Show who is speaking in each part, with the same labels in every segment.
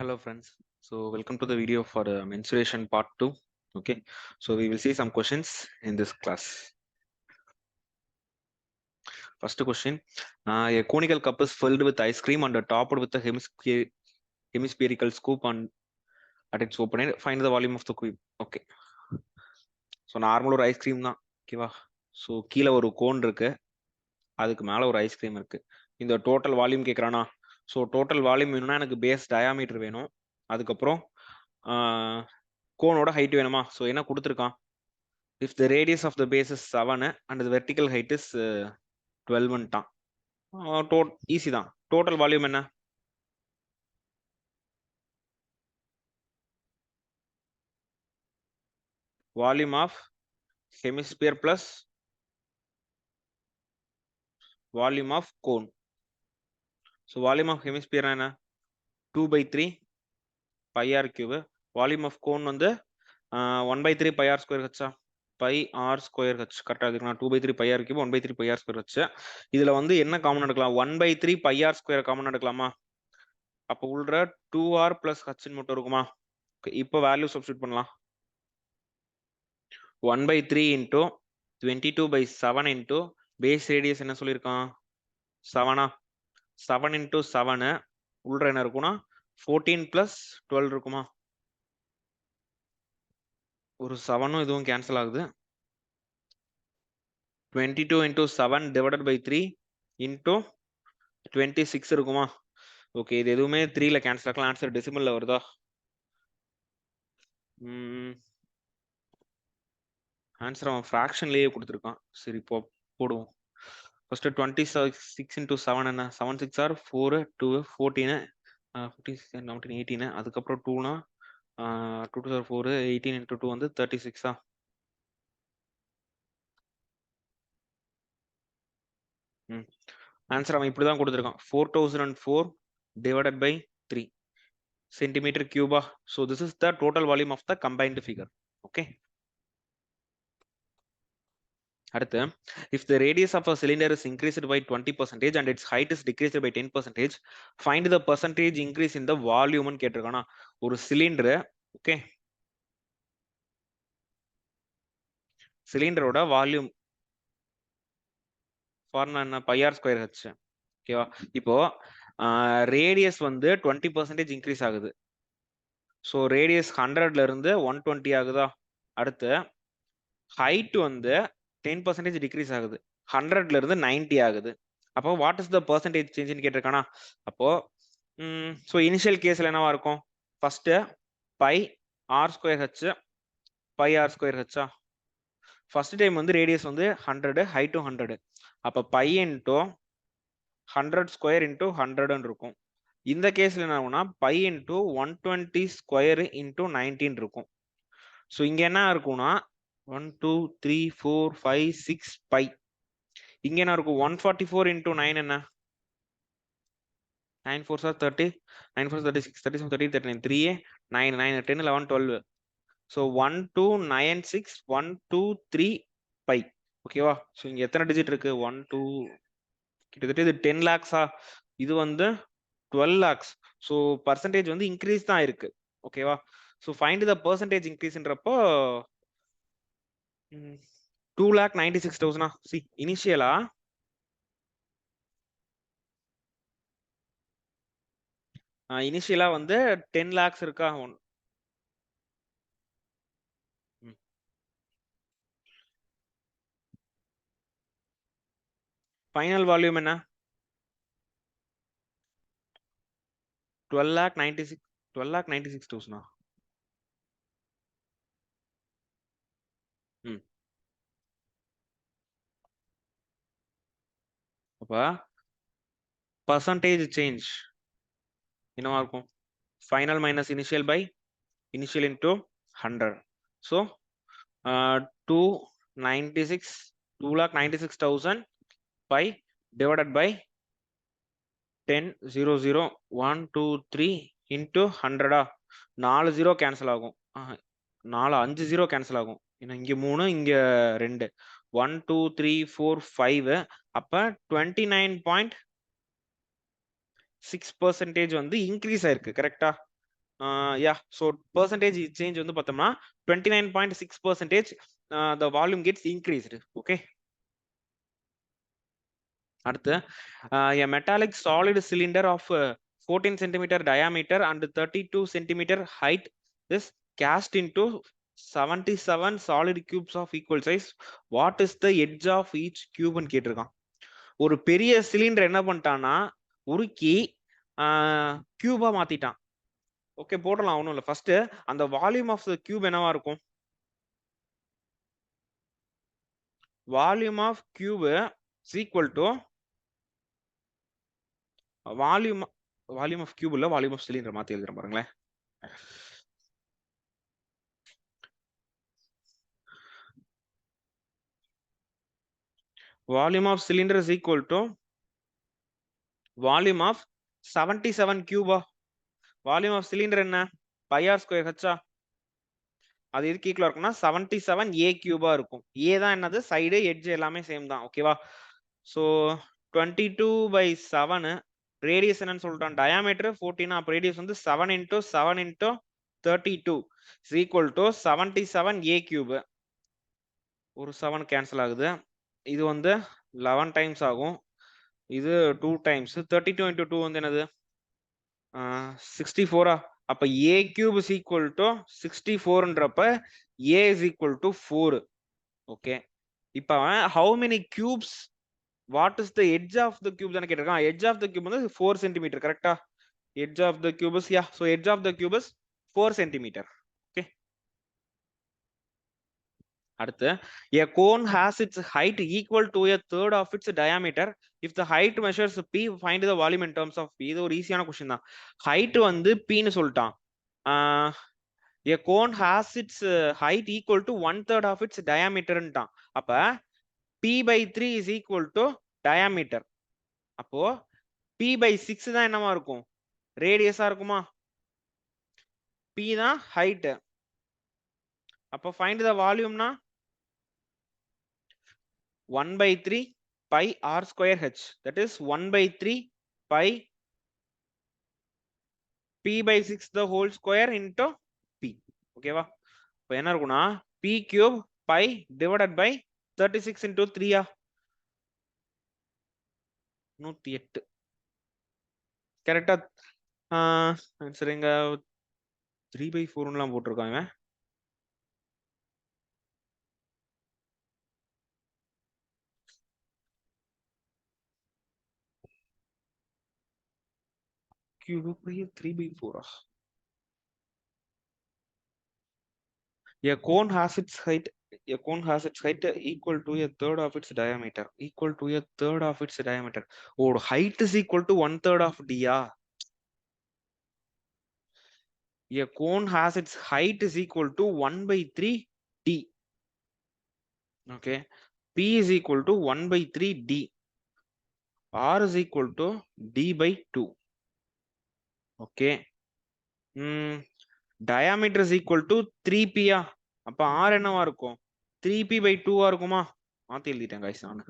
Speaker 1: Hello friends. So welcome to the video for mensuration part 2. Okay. So we will see some questions in this class. First question. A conical cup is filled with ice cream and topped with a hemispherical scoop on at its open end. Find the volume of the cube. Okay. So normal ஒரு ice cream தான். ஓகேவா? So கீழே ஒரு cone இருக்கு, அதுக்கு மேலே ஒரு ice cream இருக்கு. இந்த டோட்டல் வால்யூம் கேட்குறானா? ஸோ டோட்டல் வால்யூம் வேணும்னா எனக்கு பேஸ் டயாமீட்டர் வேணும், அதுக்கப்புறம் கோனோட ஹைட் வேணுமா? ஸோ என்ன கொடுத்துருக்கான்? If the radius of the base is 7 and the vertical height is 12 ன்ட்டான். ஈஸி தான். டோட்டல் வால்யூம் என்ன? Volume of hemisphere plus volume of cone. So volume of hemisphere என்ன? 2/3 pi r cube. Volume of cone வந்து 1/3 pi r square ஹெச்சா? Pi r square h. கரெக்டாக இருக்குண்ணா. 2/3 pi r cube 1/3 pi r square h. இதுல வந்து என்ன common எடுக்கலாம்? 1/3 pi r square common எடுக்கலாமா? அப்போ உள்ள 2r பிளஸ் ஹெச்னு மட்டும் இருக்குமா? இப்போ வேல்யூ சப்ஸ்டியூட் பண்ணலாம். 1/3 into 22/7 into base radius என்ன சொல்லியிருக்கான்? 7. 7 into 7 உள்ள என்ன இருக்கும்னா 14 plus 12 இருக்குமா? ஒரு 7 இதுவும் கேன்சல் ஆகுது. 22 into 7 divided by 3 into 26 இருக்குமா? ஓகே, இது எதுவுமே 3ல கேன்சல் ஆகலாம். ஆன்சர் டெசிமல்ல வருதா? ஆன்சர் அவன் ஃப்ராக்ஷன்லயே கொடுத்துருக்கான். சரி, இப்போ போடுவோம். ஃபர்ஸ்ட் 26 into 7 என்ன? 7 6 are 4 2 14 15 19 18. அதுக்கப்புறம் 2னா 2 2 4 18 into 2 வந்து 36. ஆன்சர் அவன் இப்படிதான் கொடுத்துருக்கான். 4004 divided by 3 centimeter cube. So this is the total volume of the combined figure. Okay. அடுத்து, if the radius of a cylinder is increased by 20% and its height is decreased by 10%, find the percentage increase in the volume ன்னு கேட்டிருக்கானா? ஒரு cylinder, okay, சிலிண்டரோட volume formula என்ன? Pi r square h. ஓகேவா? இப்போ radius வந்து 20% increase ஆகுது. So radius 100ல இருந்து 120 ஆகுதா? அடுத்து ஹைட் வந்து 10% டிக்ரீஸ் ஆகுது, 100ல இருந்து 90 ஆகுது. அப்போ வாட் இஸ் த பர்சன்டேஜ் சேஞ்சுன்னு கேட்டிருக்கானா? அப்போ ஸோ இனிஷியல் கேஸ்ல என்னவா இருக்கும்? First pi r square h pi r square ஹெச்சா? ஃபர்ஸ்ட் டைம் வந்து ரேடியஸ் வந்து 100, ஹைட்டும் 100. அப்போ பை இன்டூ 100 ஸ்கொயர் இன்டூ 100 இருக்கும். இந்த கேஸ்ல என்ன ஆகும்னா பை இன்டூ 120 ஸ்கொயர் இன்டூ 19 இருக்கும். ஸோ இங்க என்ன இருக்கும்னா 1 2 3 4 5 6 பை. இங்க என்ன இருக்கும்? 144 into 9 என்ன? 9 4s are 30, 9 4s 36, 37 30 39, 3 9 9 10 11 12. So 1 2 9 6 1 2 3 pi. ஓகேவா? ஸோ இங்க எத்தனை டிஜிட் இருக்கு? 1 2, கிட்டத்தட்ட இது 10 lakhs. இது வந்து 12 lakhs. ஸோ பர்சன்டேஜ் வந்து இன்க்ரீஸ் தான் இருக்கு. ஓகேவா? ஸோ ஃபைண்ட் த பர்சன்டேஜ் இன்க்ரீஸ்ன்றப்போ 2,96,000. சி இனிஷியலா இனிஷியலா வந்து 10 lakhs இருக்கா? ஃபைனல் வால்யூம் என்ன? 12,96,000. அப்ப பர்சன்டேஜ் சேஞ்ச் என்னவா இருக்கும்? Final minus initial by initial into 100. So 2,96,000 by divided by 10 0 0 1 2 3 into 100. 4 0 cancel ஆகும், 4 5 0 கேன்சல் ஆகும். இங்க 3 இங்க 2 1 2 3 4 5. அப்ப 29.6% வந்து இன்க்ரீஸ் ஆயிருக்கு. கரெக்டா? yeah, so percentage change வந்து பார்த்தோம்னா 29.6% the volume gets increased. Okay, அடுத்து a metallic solid cylinder of 14 centimeter diameter and 32 centimeter height is cast into 77 solid cubes of equal size. What is the edge of each cube ன்னு கேட்டிருக்கான். ஒரு பெரிய cylinder என்ன பண்ணிட்டான்னா உருக்கி Cuba மாத்திட்டான். Okay, போடலாம், ஒன்றும் இல்லை. ஃபர்ஸ்ட் அந்த வால்யூம் ஆஃப் த கியூப் என்னவா இருக்கும்? Volume of cube is equal to volume of cube இல்ல, வால்யூம் ஆஃப் சிலிண்டர் மாத்தி எழுதுறேன் பாருங்களேன். Volume of cylinder is equal to volume of 77 கியூபா. வால்யூம் ஆஃப் சிலிண்டர் என்ன? பை ஆர் ஸ்கொயர் ஹெச்சா. அது எதுக்கு ஈக்குவலா இருக்கும்னா 77 ஏ கியூபா இருக்கும். ஏ தான் என்னது? சைடு, எட்ஜ் எல்லாமே சேம் தான். ஓகேவா? ஸோ 22/7 ரேடியஸ் என்னன்னு சொல்லிட்டோம், டயாமீட்டர் 14. அப்போ ரேடியஸ் வந்து 7 × 7 × 32 is equal to 77 a cube. ஒரு 7 கேன்சல் ஆகுது. இது வந்து 11 டைம்ஸ் ஆகும். இது 2 டைம்ஸ். 32 × 2 வந்து என்னது? 64. அப்ப a cube is equal to 64ன்றப்ப a is equal to 4. Okay, இப்போ how many cubes, what is the edge of the cube தானே கேட்டிருக்கான். எட்ஜ் ஆஃப் த கியூப் வந்து 4 சென்டிமீட்டர். கரெக்டா? Edge of the cube is, yeah, so edge of the cube is 4 centimetre. Okay, அடுத்து a cone has its height equal to a third of its diameter. If the height measures p, find the volume in terms of p. இது ஒரு ஈஸியான question தான். Height வந்து p ன்னு சொல்லிட்டான். a cone has its height equal to 1/3 of its diameter ன்ட்டான். அப்ப p/3 is equal to diameter. அப்போ p/6 தான் என்னவா இருக்கும்? ரேடியஸா இருக்குமா? p தான் ஹைட். அப்போ find the volume னா 1/3 pi r square h, that is 1/3 pi p/6 the whole square into p. ஓகேவா? இப்போ என்ன இருக்கும்னா p cube pi divided by 36 into 3. 108. கரெக்டா? சரிங்க, 3/4 போட்டிருக்காங்க. cube 3/4. A cone has its height equal to a third of its diameter. Equal to a third of its diameter. Oh, height is equal to 1/3 of d. A cone has its height is equal to 1/3 d. Okay, p is equal to 1/3 d. R is equal to d/2. Okay. Diameter is equal to 3p. அப்ப r என்னவா இருக்கும்? 3p/2 இருக்குமா? மாத்தி எழுதிட்டேன் guys நான்.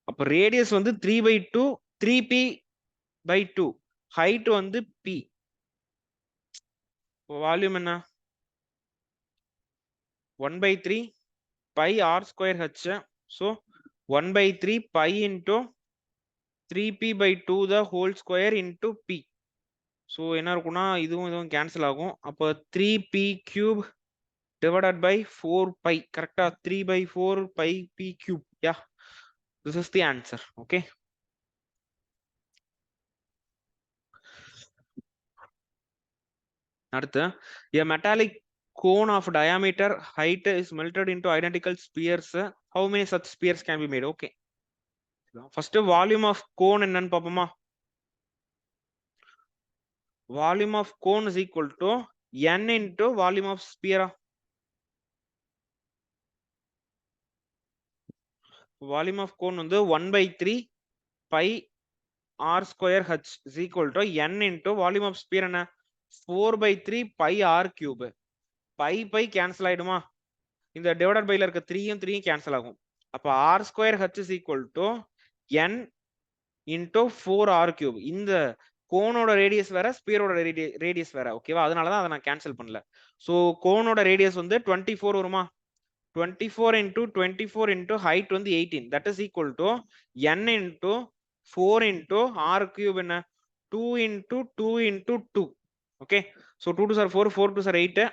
Speaker 1: அப்ப radius வந்து 3/2, 3p/2. Height வந்து p. வால்யூம் என்ன? 1/3 pi r square h. So 1/3 pi into 3p/2 the whole square into p. So என்ன இருக்கும்னா இதுவும் கேன்சல் ஆகும். அப்போ 3p³ divided by 4 pi. கரெக்டா? 3/4 pi p³. Yeah, this is the answer. Okay, அடுத்து a metallic cone of diameter height is melted into identical spheres. How many such spheres can be made? Okay, first volume of cone என்னன்னு பாப்போமா? Volume of cone is equal to n into volume of sphere. Volume of cone வந்து 1/3 pi r square h is equal to n into volume of sphere என்ன? 4/3 pi r cube. pi cancel ஆயிடுமா? இந்த divided by ல இருக்க 3 cancel ஆகும். அப்ப r square h is equal to n into 4r cube. இந்த கோனோட radius வேற, ஸ்பியரோட radius வேற. ஓகேவா? அதனால தான் அதை நான் கேன்சல் பண்ணல. ஸோ கோனோட ரேடியஸ் வந்து 24 வருமா? 24 into 24 into height வந்து 18. That is equal to n into 4 into r cube என்ன? 2 into 2 into 2. Okay. So 2 to 4, 4 to 8.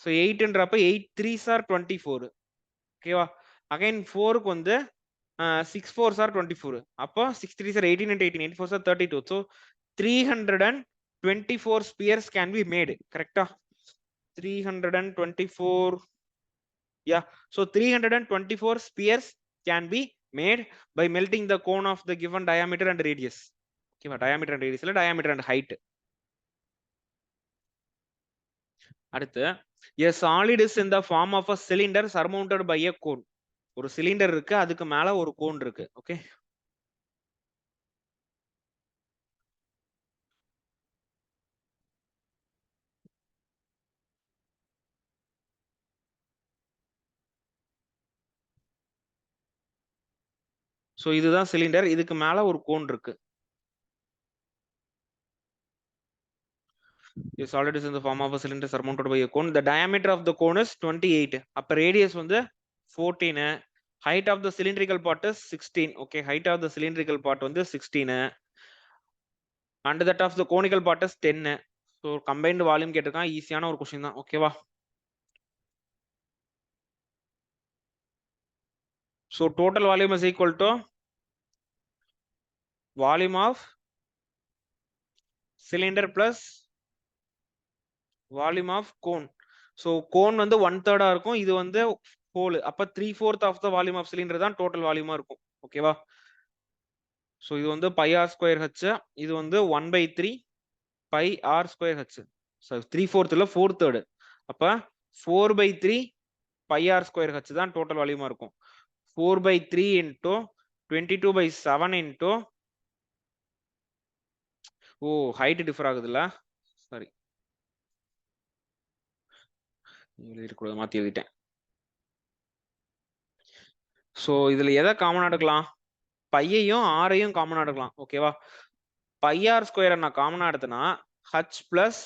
Speaker 1: So 8 என்றப்ப 8 3s are 24. ஓகேவா? அகைன் 4க்கு வந்து 6 4s are 24. அப்போ 6 3s are 18 and 18, 8 4s are 32. So 324 spheres can be made. Correct? 324. Yeah, so 324 spheres can be made by melting the cone of the given diameter and radius. Okay, diameter and radius, diameter and height. அடுத்து, a solid is in the form of a cylinder surmounted by a cone. ஒரு cylinder இருக்கு, அதுக்கு மேல ஒரு cone இருக்கு. Okay, so இதுதான் cylinder, இதுக்கு மேல ஒரு கோன் இருக்கு. A solid is in the form of a cylinder surmounted by a cone. The diameter of the cone is 28. அப்ப radius வந்து 14. Height of the cylindrical part is 16. Okay, height of the cylindrical part வந்து 16. And that of the conical part is 10. So combined volume கேட்டிருக்கான், ஈஸியான ஒரு question தான். ஓகேவா? So total volume is equal to volume of cylinder plus volume of cone. So cone வந்து 1/3 இருக்கும், இது வந்து ஹோல். அப்ப 3/4 of the volume of cylinder தான் total volume இருக்கும். ஓகேவா? So இது வந்து pi r square h, இது வந்து 1/3 pi r square h. So 3/4 இல்ல 4/3. அப்ப 4/3 pi r square h தான் total volume இருக்கும். 4/3 into 22/7 into, ஓ ஹைட் டிஃபர் ஆகுதுல்ல, சாரி எழுதிருக்கூடாது, மாத்தி எழுதிட்டேன். ஸோ இதுல எதை காமனா எடுக்கலாம்? பையையும் ஆரையும் காமனா எடுக்கலாம். ஓகேவா? பை ஆர் ஸ்கொயரை நான் காமனா எடுத்தேன்னா ஹச் பிளஸ்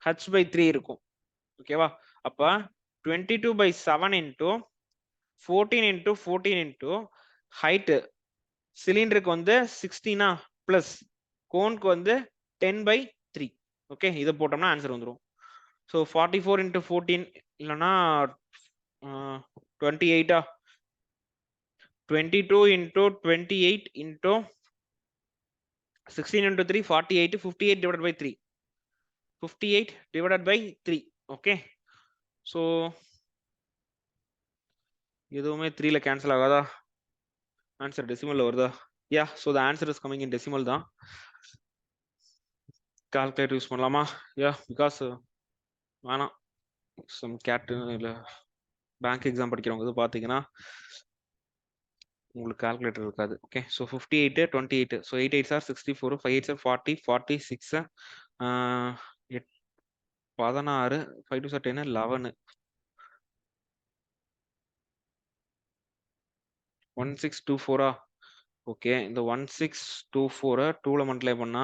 Speaker 1: h/3 இருக்கும். ஓகேவா? அப்ப 22/7 into 14 into 14 into ஹைட் சிலிண்டருக்கு வந்து 16 பிளஸ் கோனுக்கு வந்து 10/3. ஓகே, இதை போட்டோம்னா ஆன்சர் வந்துடும். ஸோ 44 into 14 இல்லைன்னா 28. 22 into 28 into 16 into 3 48. 58 divided by 3. 58 divided by 3. Okay, so எதுவுமே 3ல கேன்சல் ஆகாதா? ஆன்சர் டெசிமல்ல வருதா? Yeah, so the answer is coming in decimal தான். கால்குலேட்டர் யூஸ் பண்ணலாமா? யா, பிகாஸ் வேணாம், சம் கேட்டு இல்லை பேங்க் எக்ஸாம் படிக்கிறவங்க இது பார்த்தீங்கன்னா உங்களுக்கு கால்குலேட்டர் இருக்காது. Okay, so 58 28. So 8 8s are 64, 5 8s are 40, 46, 16, 5 2s are 10, 11. 1624. Okay, இந்த 1624 2ல மல்டிப்ளை பண்ணா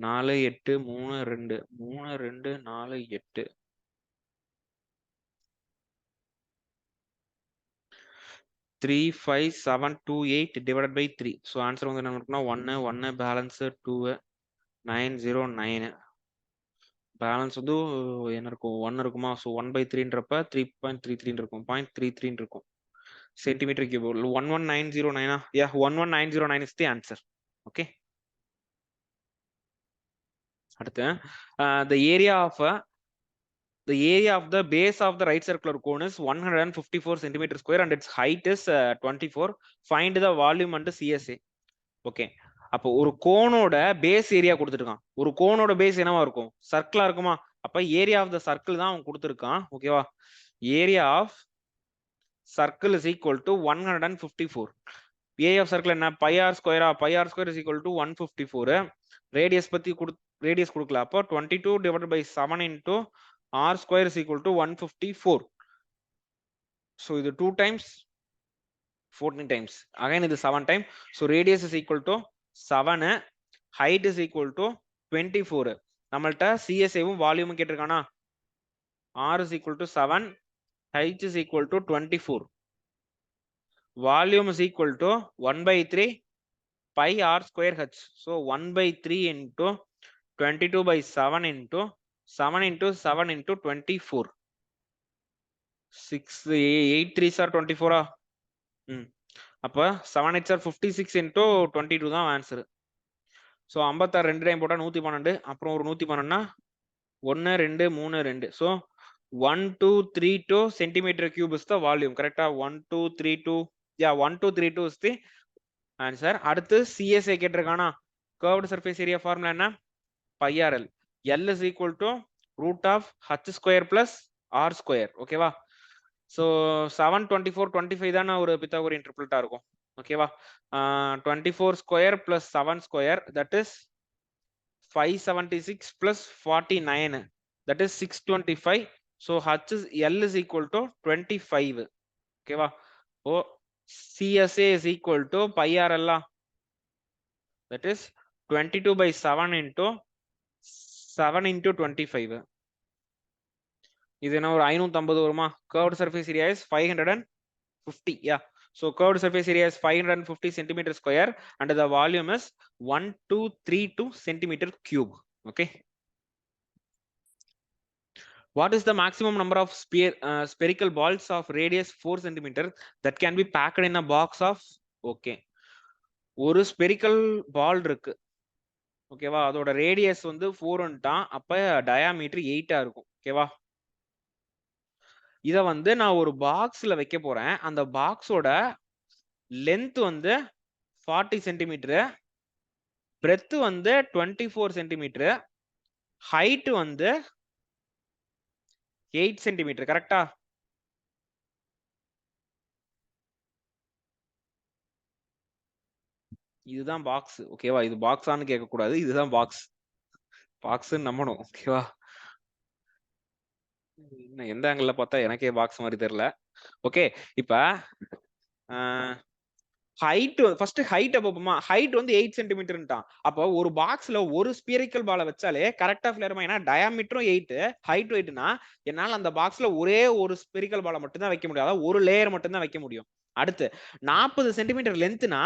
Speaker 1: 4 8 3 2 3 2 4 8 3 5 7 2 8 divided by 3. ஸோ ஆன்சர் வந்து என்ன இருக்குன்னா 1 1 பேலன்ஸ் 2 9 0 9. பேலன்ஸ் வந்து என்ன இருக்கும்? 1 இருக்குமா? ஸோ 1/3ன்றப்ப 3.33 இருக்கும், 0.33 இருக்கும் centimetre cube. 11909. Yeah, 11909 is the answer. Okay. அடுத்து, the area of the base of the right circular cone is 154 centimeter square and its height is 24. Find the volume and CSA. Okay, அப்போ ஒரு கோனோட base area கொடுத்துருக்கான். ஒரு கோனோட base என்னவா இருக்கும்? சர்க்கிளா இருக்குமா? அப்ப ஏரியா ஆஃப் த சர்க்கிள் தான் அவன் கொடுத்துருக்கான். ஓகேவா? Area of circle is equal to 154. Area of circle என்ன? பை ஆர் ஸ்கொயரா? Pi r square is equal to 154. Radius பத்தி ரேடியஸ் கொடுக்கல, அப்போ 22 divided by 7 into r square is equal to 154. so இது 2 times 14 times, again இது 7 time. so radius is equal to 7 height is equal to 24. நம்மள்ட்ட CSAவும் வால்யூமும் கேட்டிருக்கானா? R is equal to 7, height is equal to 24. Volume is equal to 1 by 3 pi R square H. So 1 by 3 into 22 by 7 into 7 into 7 into 24. 6, 8 3s are 24. அப்ப 7 8s are 56 into 22 தான் answer. So 56 2 time போட்டால் 112, அப்புறம் ஒரு 112னா 1 2 3 2. So 1232 centimetre cube is the volume. கரெக்டா? 1232, yeah 1232 is the answer. அடுத்து CSA கேட்டிருக்கானா? Curved surface area formula என்ன? Pi r l. L is equal to root of h square plus r square. ஓகேவா? So 7 24 25 தானே ஒரு பித்தாகோரியன் ட்ரிபிள்ட்டா இருக்கும். ஓகேவா? 24 square plus 7 square, that is 576 plus 49, that is 625. So H is L is equal to 25. Okay va? Oh, CSA is equal to pi R L, that is 22 by 7 into 7 into 25. இது என்ன ஒரு 550 வருமா? Curved surface area is 550. Yeah. So curved surface area is 550 centimeter square and the volume is 1232 centimeter cube. Okay. What is the maximum number of spherical balls of radius 4 centimeter that can be packed in a box of? Okay. ஒரு spherical பால் இருக்கு. ஓகேவா? அதோட radius வந்து 4ன்ட்டான். அப்ப diameter 8ஆ இருக்கும். ஓகேவா? இத வந்து நான் ஒரு பாக்ஸ்ல வைக்க போறேன். அந்த பாக்ஸோட லென்த் வந்து 40 சென்டிமீட்டர், பிரெத் வந்து 24 சென்டிமீட்டர், ஹைட் வந்து 8 சென்டிமீட்டர். கரெக்டா? இதுதான் பாக்ஸ். ஓகேவா? இது பாக்ஸான்னு கேட்க கூடாது. இதுதான் பாக்ஸ். பாக்ஸ் நம்பணும். ஓகேவா? எந்த ஆங்கிள் பார்த்தா எனக்கே பாக்ஸ் மாதிரி தெரியல. ஓகே. இப்ப ஹைட் ஃபர்ஸ்ட் ஹைட் பார்ப்போமா? ஹைட் வந்து 8 சென்டிமீட்டர்ன்ட்டான். அப்போ ஒரு பாக்ஸ்ல ஒரு ஸ்பியரிக்கல் பாலை வச்சாலே கரெக்டா ஃபில் ஆயிருமா? ஏன்னா டயாமீட்டரும் 8, ஹைட் 8னா என்னால அந்த பாக்ஸ்ல ஒரே ஒரு ஸ்பியரிக்கல் பாலை மட்டும் தான் வைக்க முடியும். அதாவது ஒரு லேயர் மட்டும் தான் வைக்க முடியும். அடுத்து 40 சென்டிமீட்டர் லென்த்னா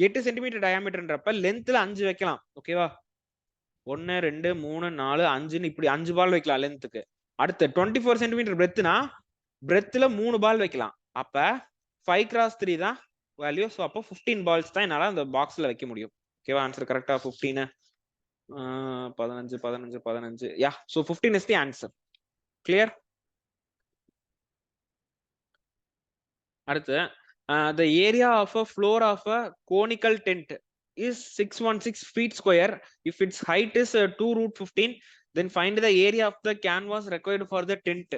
Speaker 1: 8 சென்டிமீட்டர் டயாமீட்டர்ன்றப்ப லென்த்ல 5 வைக்கலாம். ஓகேவா? 1 2 3 4 5ன்னு இப்படி 5 பால் வைக்கலாம் லென்த்துக்கு. அடுத்து 24 சென்டிமீட்டர் பிரெத்னா பிரெத்ல 3 பால் வைக்கலாம். அப்ப 5 கிராஸ் 3 தான் வேல்யூ. ஸோ அப்போ 15 பால்ஸ் தான் என்னால அந்த பாக்ஸ்ல வைக்க முடியும். ஓகேவா? ஆன்சர் கரெக்டா? 15 15 15 15. யா. So 15 is the answer. Clear? அடுத்து the area of a floor of a conical tent is 616 feet square. If its height is 2 root 15, then find the area of the canvas required for the tent.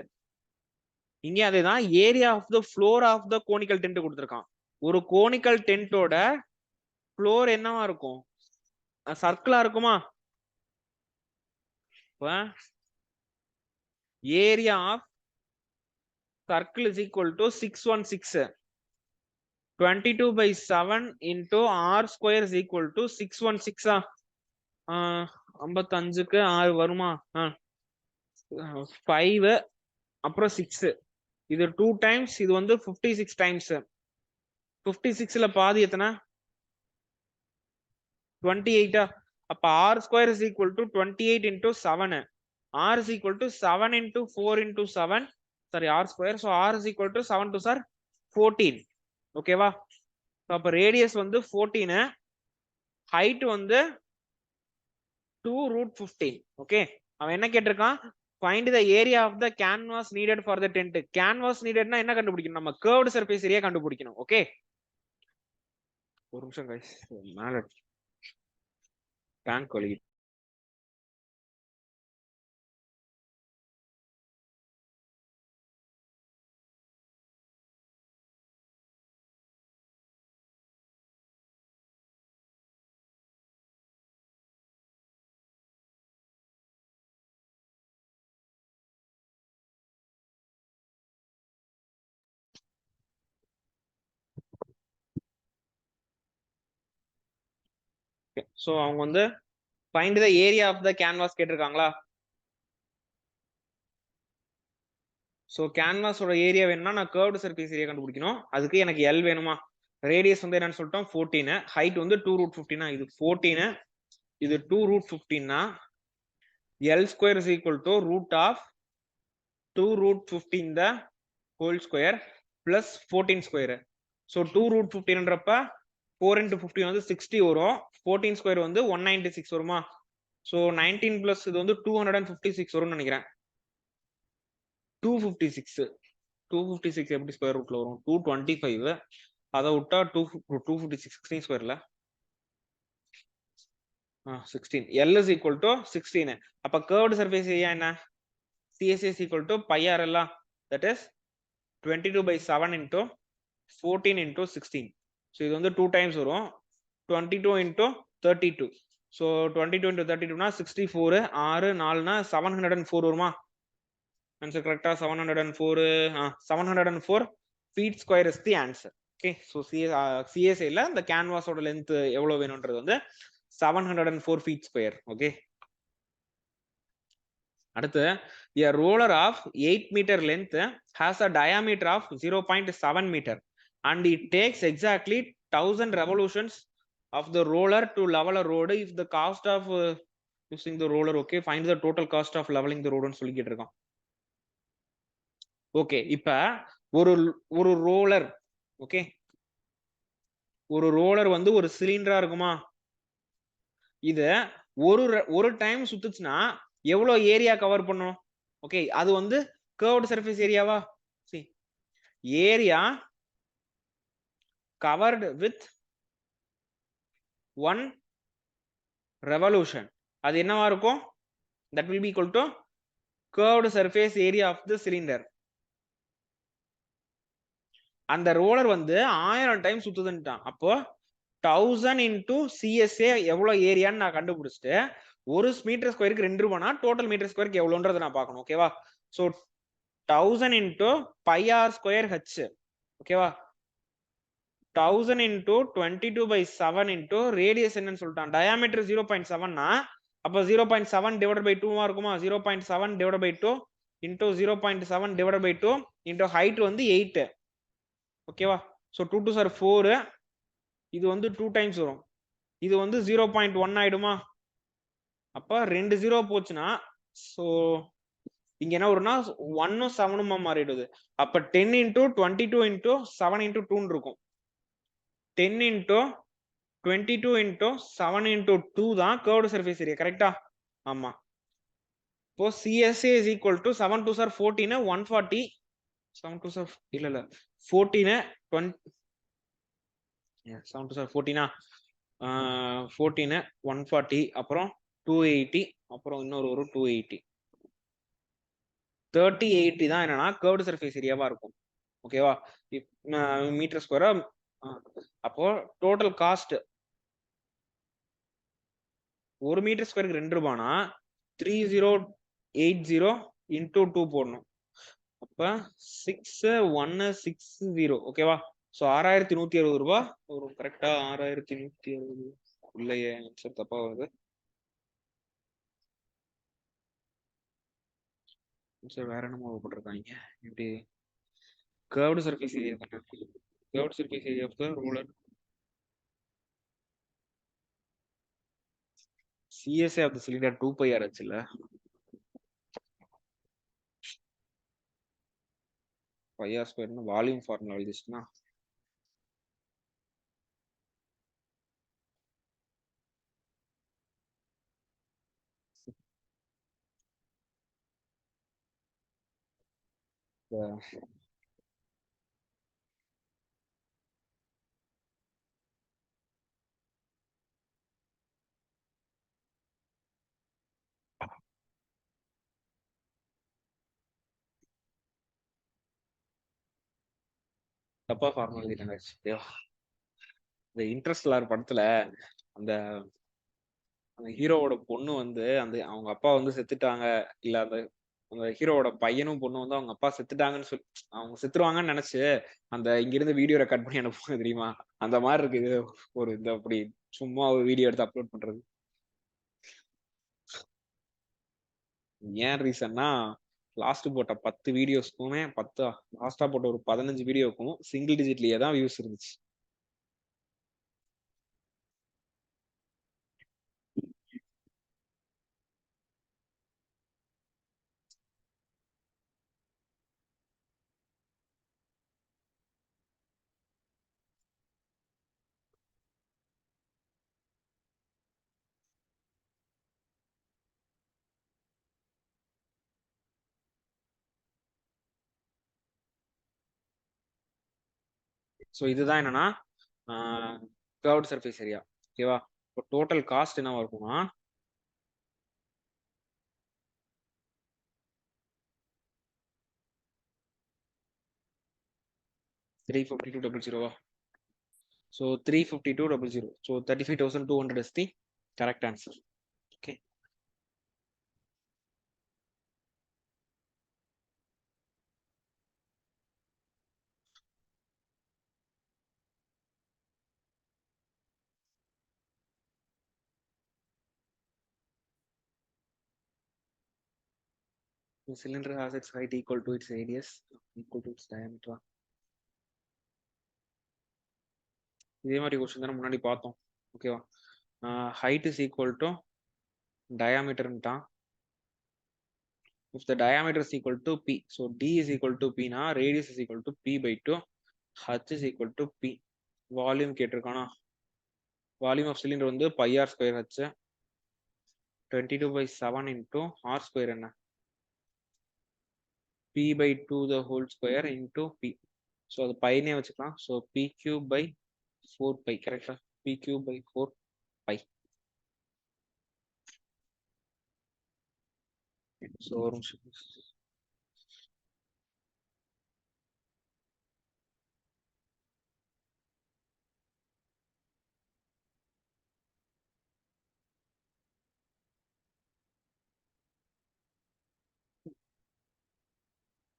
Speaker 1: இங்க அதேதான், area of the floor of the conical tent கொடுத்திருக்கான். ஒரு conical டென்ட்டோட floor என்னவா இருக்கும்? சர்க்கிளா இருக்குமா? Area of circle is equal to 616. 22 by 7 into r square is equal to 616. 55க்கு 6 வருமா? 5 அப்புறம் 6. இது 2 டைம்ஸ், இது வந்து 56 டைம்ஸ். 56ல பாதி எத்தனை? 28. அப்ப r square is equal to 28 into 7. r is equal to 7 into 4 into 7. Sorry, r square. So r is equal to 7 to 14. ஓகேவா? அப்ப ரேடியஸ் வந்து 14, ஹைட் வந்து 2 root 15. ஓகே. அவன் என்ன கேட்டிருக்கான்? find the area of the canvas needed for the tent. canvas neededனா என்ன கண்டுபிடிக்கணும்? நம்ம curved surface area கண்டுபிடிக்கணும். ஓகே. ஒரு நிமிஷம் guys, மேல டேங்க் வலி. ஸோ அவங்க வந்து find the area of the canvas கேட்டிருக்காங்களா? ஸோ கேன்வாஸோட ஏரியா வேணும்னா நான் கர்வ்டு சர்ஃபேஸ் ஏரியா கண்டுபிடிக்கணும். அதுக்கு எனக்கு எல் வேணுமா? ரேடியஸ் வந்து என்னன்னு சொல்லிட்டோம் 14, ஹைட் வந்து 2√15. இது 14, இது 2√15. L square is equal to root of 2√15 the whole square plus 14 square. So 2√15ன்றப்ப 4 into 15 வந்து 60 வரும். 14 ஸ்கொயர் வந்து 196 வருமா? ஸோ 19 பிளஸ் இது வந்து 256 வரும்னு நினைக்கிறேன். 256 எப்படி ஸ்கொயர் ரூட்ல வரும்? 225 அதை விட்டா 256 16 ஸ்கொயர்ல 16. L is equal to 16. அப்ப curved surface area என்ன? CSA is equal to pi r L. That is 22/7 into 14 into 16. So இது வந்து 2 times வரும். 22 into 32. So 22 into 32 னா 64. 6 4 னா 704 வருமா? Answer correct. 704 feet square is the answer. Okay, so CSA ல இந்த canvas ஓட length எவ்வளவு வேணும்ன்றது வந்து 704 feet square. Okay, அடுத்து a roller of 8 meter length has a diameter of 0.7 meter and it takes exactly 1000 revolutions of the roller to level a road if the cost of using the roller. Okay, find the total cost of leveling the road ன்னு சொல்லிக்கிட்டு இருக்கோம். Okay, இப்ப ஒரு roller, okay, ஒரு roller வந்து ஒரு சிலிண்டரா இருக்குமா? இது ஒரு டைம் சுத்துச்சுன்னா எவ்வளவு ஏரியா கவர் பண்ணும்? ஓகே, அது வந்து கர்வ்டு சர்ஃபேஸ் ஏரியாவா? see, area covered with 1 revolution அது என்னவா இருக்கும்? that will be equal to curved surface area of the cylinder. அந்த ரோலர் வந்து 1000 டைம் சுத்துதுன்ட்டான். அப்போ 1000 into CSA எவ்வளவு ஏரியான்னு நான் கண்டுபிடிச்சிட்டு ஒரு மீட்டர் ஸ்கொயருக்கு 2 ரூபானா டோட்டல் மீட்டர் ஸ்கொயருக்கு எவ்வளவுன்றதை நான் பார்க்கணும். ஓகேவா? So 1000 into pi r square h. ஓகேவா? 1000 into 22/7 into ரேடியஸ் என்னன்னு சொல்லிட்டான், டயாமீட்டர் 0.7னா அப்ப 0.7 divided by 2 இருக்குமா? 0.7 divided by 2 into 0.7 divided by 2 into height வந்து 8. ஓகேவா? So 2 2s are 4. இது வந்து 2 டைம்ஸ் வரும். இது வந்து 0.1 ஆயிடுமா? அப்ப 2 0 போச்சுன்னா சோ இங்க என்ன வரும்னா 1 7 மாறிடுது. அப்ப 10 into 22 into 7 into 2 இருக்கும். 10 into 22 into 7 into 2 தான் curved surface area. கரெக்டா? ஆமா. இப்போ CSA is equal to 7 2s are 14, 140. 7 2s are இல்ல 14 20 7 2s are 14 14 140 அப்புறம் 280 அப்புறம் இன்னொரு 280. 3080 தான் என்னன்னா curved surface ஏரியாவா இருக்கும். ஓகேவா? மீட்டர் ஸ்கொயரா. அப்போ டோட்டல் காஸ்ட் ஒரு மீட்டர் ஸ்கொயருக்கு 2 ரூபானா 3080 into 2 போடணும். அப்ப 6160. ஓகேவா? சோ 6160 ரூபாய் ஒரு கரெக்டா 6160 உள்ளயே ஆன்சர் தப்பா வருது. சார் வேற என்னமோ போட்டிருக்காங்க. இப்படி curved surface area தானே. curved surface area of the roller. CSA of the cylinder 2 pi r h இல்ல. pi r square னு வால்யூம் ஃபார்முலா எழுதிச்சுனா தப்பா ஃபார்முலா எழுதிட்டாங்க. இந்த இன்ட்ரெஸ்ட்லார் படத்துல அந்த ஹீரோவோட பொண்ணு வந்து அந்த அவங்க அப்பா வந்து செத்துட்டாங்க, இல்ல அந்த அந்த ஹீரோவோட பையனும் பொண்ணு வந்து அவங்க அப்பா செத்துட்டாங்கன்னு சொல்லி அவங்க செத்துருவாங்கன்னு நினைச்சு அந்த இங்க இருந்து வீடியோ ரெக்கார்ட் பண்ணி அனுப்புவாங்க தெரியுமா? அந்த மாதிரி இருக்கு இது ஒரு இந்த அப்படி சும்மா ஒரு வீடியோ எடுத்து அப்லோட் பண்றது. ஏன் ரீசன்னா லாஸ்ட் போட்ட 10 வீடியோஸ்க்குமே லாஸ்டா போட்ட ஒரு 15 வீடியோக்கும் சிங்கிள் டிஜிட்லயே தான் வியூஸ் இருந்துச்சு. ஸோ இதுதான் என்னன்னா கர்வ்ட் சர்ஃபேஸ் ஏரியா. ஓகேவா? இப்போ டோட்டல் காஸ்ட் என்னவா இருக்கும்னா $352,000. So 352,000. So 35,200 is the correct answer. Okay. The cylinder has its height equal to its radius equal to its diameter. இதே மாதிரி கொஸ்டின் தானே முன்னாடி பார்த்தோம். ஓகேவா? ஹைட் இஸ் ஈக்குவல் டு டயாமீட்டர்ன்ட்டான். If the diameter is equal to p, so d is equal to p na radius is equal to p by 2, h is equal to p. Volume கேட்டிருக்கானா? Volume of cylinder வந்து pi r square h 22/7 into r square என்ன? p by 2 the whole square into p. So அது பைனே வச்சுக்கலாம். So p cube by 4 pi. கரெக்டா? p cube by 4 pi. So ஒரு நிமிஷம்.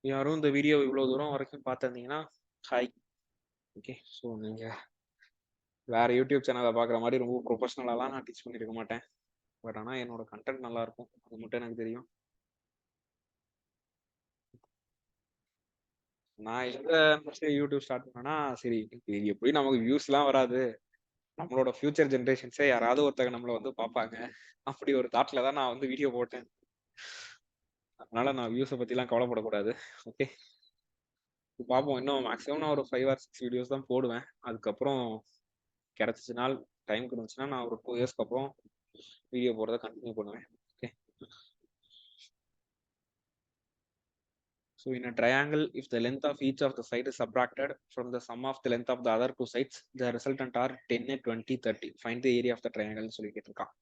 Speaker 1: யாரும் இந்த video இவ்வளவு தூரம் வரைக்கும் பார்த்திருந்தீங்கன்னா ஹாய். ஓகே. ஸோ நீங்க வேற யூடியூப் சேனலை பார்க்குற மாதிரி ரொம்ப ப்ரொஃபஷனலாலாம் நான் டீச் பண்ணியிருக்க மாட்டேன். பட் ஆனால் என்னோட கண்டென்ட் நல்லா இருக்கும், அது மட்டும் எனக்கு தெரியும். நான் எங்க யூடியூப் ஸ்டார்ட் பண்ணேன்னா சரி எப்படி நமக்கு வியூஸ்லாம் வராது, நம்மளோட ஃபியூச்சர் ஜென்ரேஷன்ஸே யாராவது ஒருத்தங்க நம்மளை வந்து பார்ப்பாங்க, அப்படி ஒரு தாட்ல தான் நான் வந்து வீடியோ போட்டேன். அதனால நான் வியூஸை பற்றிலாம் கவலைப்படக்கூடாது. ஓகே. பார்ப்போம். இன்னும் மேக்ஸிமம் நான் ஒரு 5 or 6 வீடியோஸ் தான் போடுவேன். அதுக்கப்புறம் கிடைச்சிச்சு நாள் டைம் இருந்துச்சுன்னா நான் ஒரு 2 இயர்ஸ்க்கு அப்புறம் வீடியோ போடுறத கண்டினியூ பண்ணுவேன். Okay. So in a triangle, if the length of each of the side is subtracted from the sum of the length of the other two sides, the resultant are 10, 20, 30. Find the area of the triangle சொல்லி கேட்டிருக்கான்.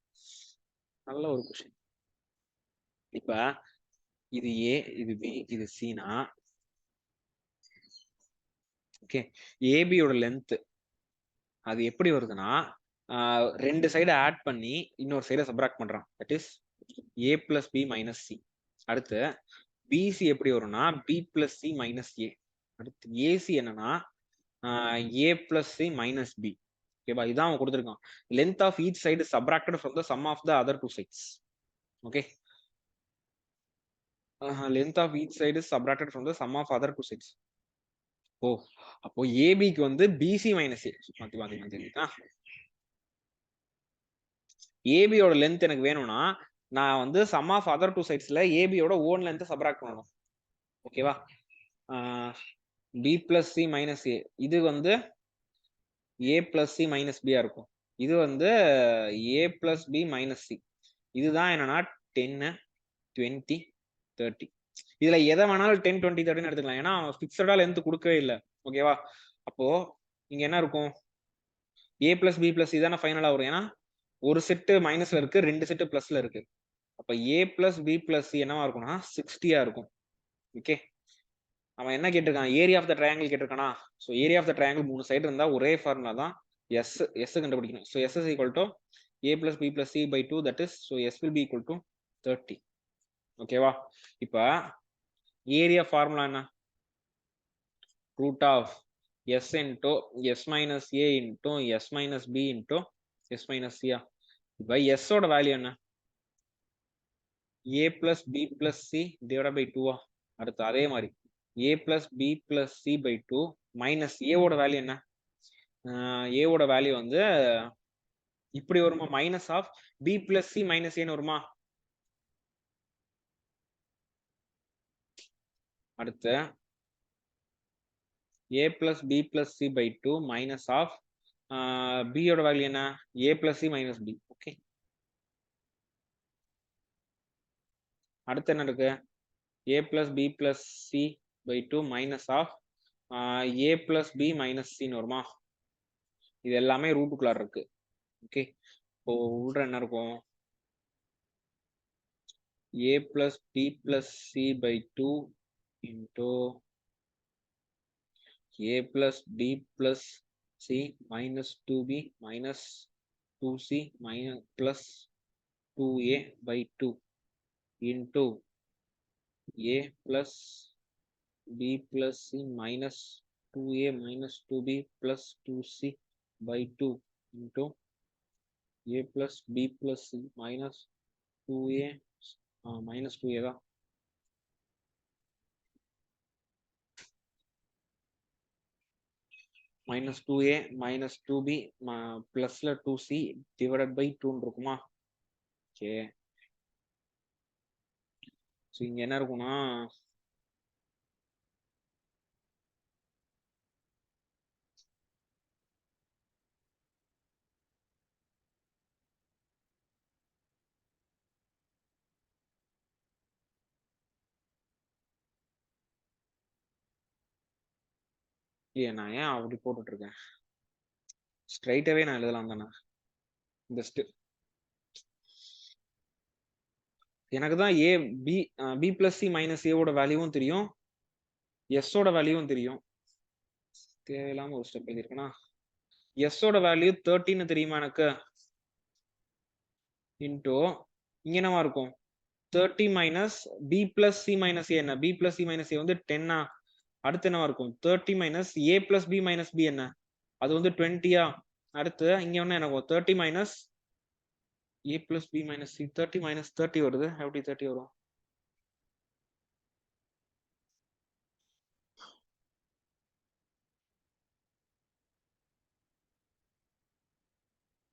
Speaker 1: நல்ல ஒரு question. இப்ப இது ஏ, இது B, இது சினா, okay, ஏபியோட length அது எப்படி வருதுன்னா ரெண்டு சைடு ஆட் பண்ணி இன்னொரு சைடை சப்ராக்ட் பண்றான். That is a plus b minus c. அடுத்து பிசி எப்படி வரும்னா b plus c minus a. அடுத்து ஏசி என்னன்னா a plus c minus b. ஓகேவா? இதான் அவன் கொடுத்துருக்கான். Length of each side subtracted from the sum of the other two sides. Okay. Length of each side subtracted from the sum of other two sides. Oh, அப்போ ஏபிக்கு வந்து PC minus ஏ மாத்தி மாத்தி மாத்தி. ஏபியோட லென்த் எனக்கு வேணும்னா நான் வந்து சம் ஆஃப் அதர் டூ சைட்ஸ்ல ஏபியோட ஓன் லென்த் சப்ராக்ட் பண்ணணும். ஓகேவா? B plus c minus a இது வந்து ஏ பிளஸ் சி மைனஸ் பியா இருக்கும். இது வந்து a plus b minus c. இதுதான் என்னன்னா 10, 20, 30. இதுல எதை வேணாலும் 10, 20, 30 எடுத்துக்கலாம். ஏன்னா பிக்சடா லென்த் கொடுக்கவே இல்லை. ஓகேவா? அப்போ இங்க என்ன இருக்கும்? ஏ பிளஸ் பி பிளஸ் சி தானே ஃபைனலா வரும். ஏன்னா ஒரு செட்டு மைனஸ்ல இருக்கு, ரெண்டு செட்டு பிளஸ்ல இருக்கு. அப்ப a plus b plus c என்னவா இருக்கும்னா 60 இருக்கும். ஓகே. அவன் என்ன கேட்டிருக்கான்? ஏரியா ஆஃப் த ட்ரையாங்கிள் கேட்டிருக்கானா? So area of the triangle 3 side இருந்தா ஒரே ஃபார்முலா தான் எஸ் கண்டுபிடிக்கணும். So s is equal to a plus b plus c by 2. That is so s will be equal to 30. ஓகேவா? இப்ப ஏரியா formula என்ன? Root of s into s minus a into s minus b into s minus சியா. இப்போ s ஓட value என்ன? a plus b plus c divided by 2 அடுத்து அதே மாதிரி a plus b plus c by 2 minus a ஓட value என்ன? a ஓட வேல்யூ வந்து இப்படி வருமா? Minus of b plus c minus ஏன்னு வருமா? அடுத்து a plus b plus c by 2 minus of b ஓட வேல்யூ என்ன? a plus c minus b. Okay, அடுத்து என்ன இருக்கு? a plus b plus c by 2 minus of a plus b minus c வருமா? இது எல்லாமே ரூட்டுக்குள்ளார இருக்கு. ஓகே, இப்போ உள்ள என்ன இருக்கும்? a plus b plus c by 2 into a plus b plus c minus 2b minus 2c minus plus 2a by 2 into a plus b plus c minus 2a minus 2b plus 2c by 2 into a plus b plus c minus 2a minus 2a தான். minus 2a minus 2b plusல 2c divided by 2 இருக்குமா? Okay, so இங்க என்ன இருக்கும்னா இல்லையா, நான் ஏன் அப்படி போட்டுட்டு இருக்கேன்? ஸ்ட்ரைட்டாவே நான் எழுதலாம் தானே. இந்த எனக்கு தான் a b b plus c minus ஏவோட வேல்யூவும் தெரியும், எஸ் ஓட வேல்யூவும் தெரியும். தேவையில்லாம ஒரு ஸ்டெப் எழுதிருக்கேனா? எஸ் ஓட வேல்யூ 13 தெரியுமா எனக்கு? இன்டூ இங்க என்னவா இருக்கும்? 30 minus b plus c minus a என்ன? B plus c minus a வந்து 10. அடுத்து என்னவா இருக்கும்? 30 minus a plus b minus b என்ன? அது வந்து 20. அடுத்து இங்க என்ன எனக்கு 30 minus a plus b minus c 30 minus 30 வருது. எப்படி 30 வரும்?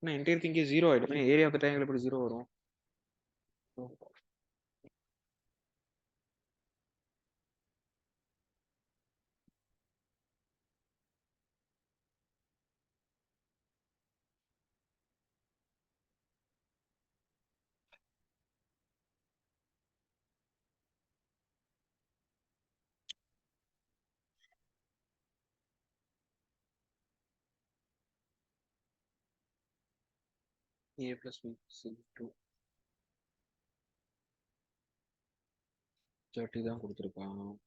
Speaker 1: நான் என்டையர் திங்கே 0 ஆயிடுமே. ஏரியா ஆஃப் தி ட்ரையாங்கிள் எப்படி 0 வரும்? a plus b c 2 30 தான் கொடுத்துருக்கான்.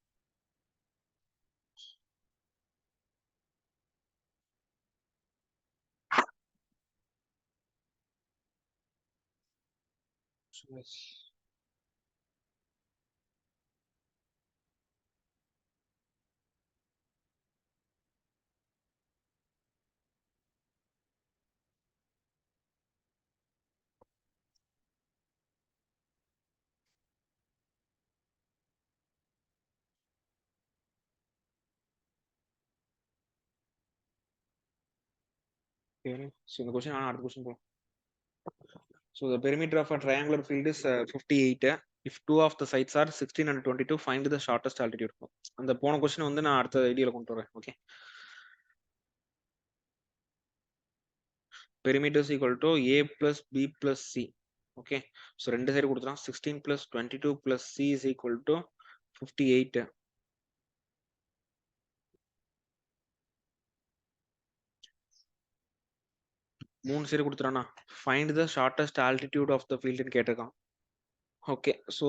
Speaker 1: So இந்த கொஸ்டின் அடுத்த கொஸ்டின் போலாம். So the perimeter of a triangular field is 58. If two of the sides are 16 and 22, find the shortest altitude. அந்த போன கொஸ்டின் வந்து நான் அடுத்த ஐடியால கொண்டு வரேன். Okay, perimeter is equal to a plus b plus c. Okay, so ரெண்டு side கொடுத்துறான். 16 plus 22 plus c is equal to 58. மூணு சைடு கொடுத்துறானா? Find the shortest altitude of the ஃபீல்டுன்னு கேட்டிருக்கான். ஓகே, ஸோ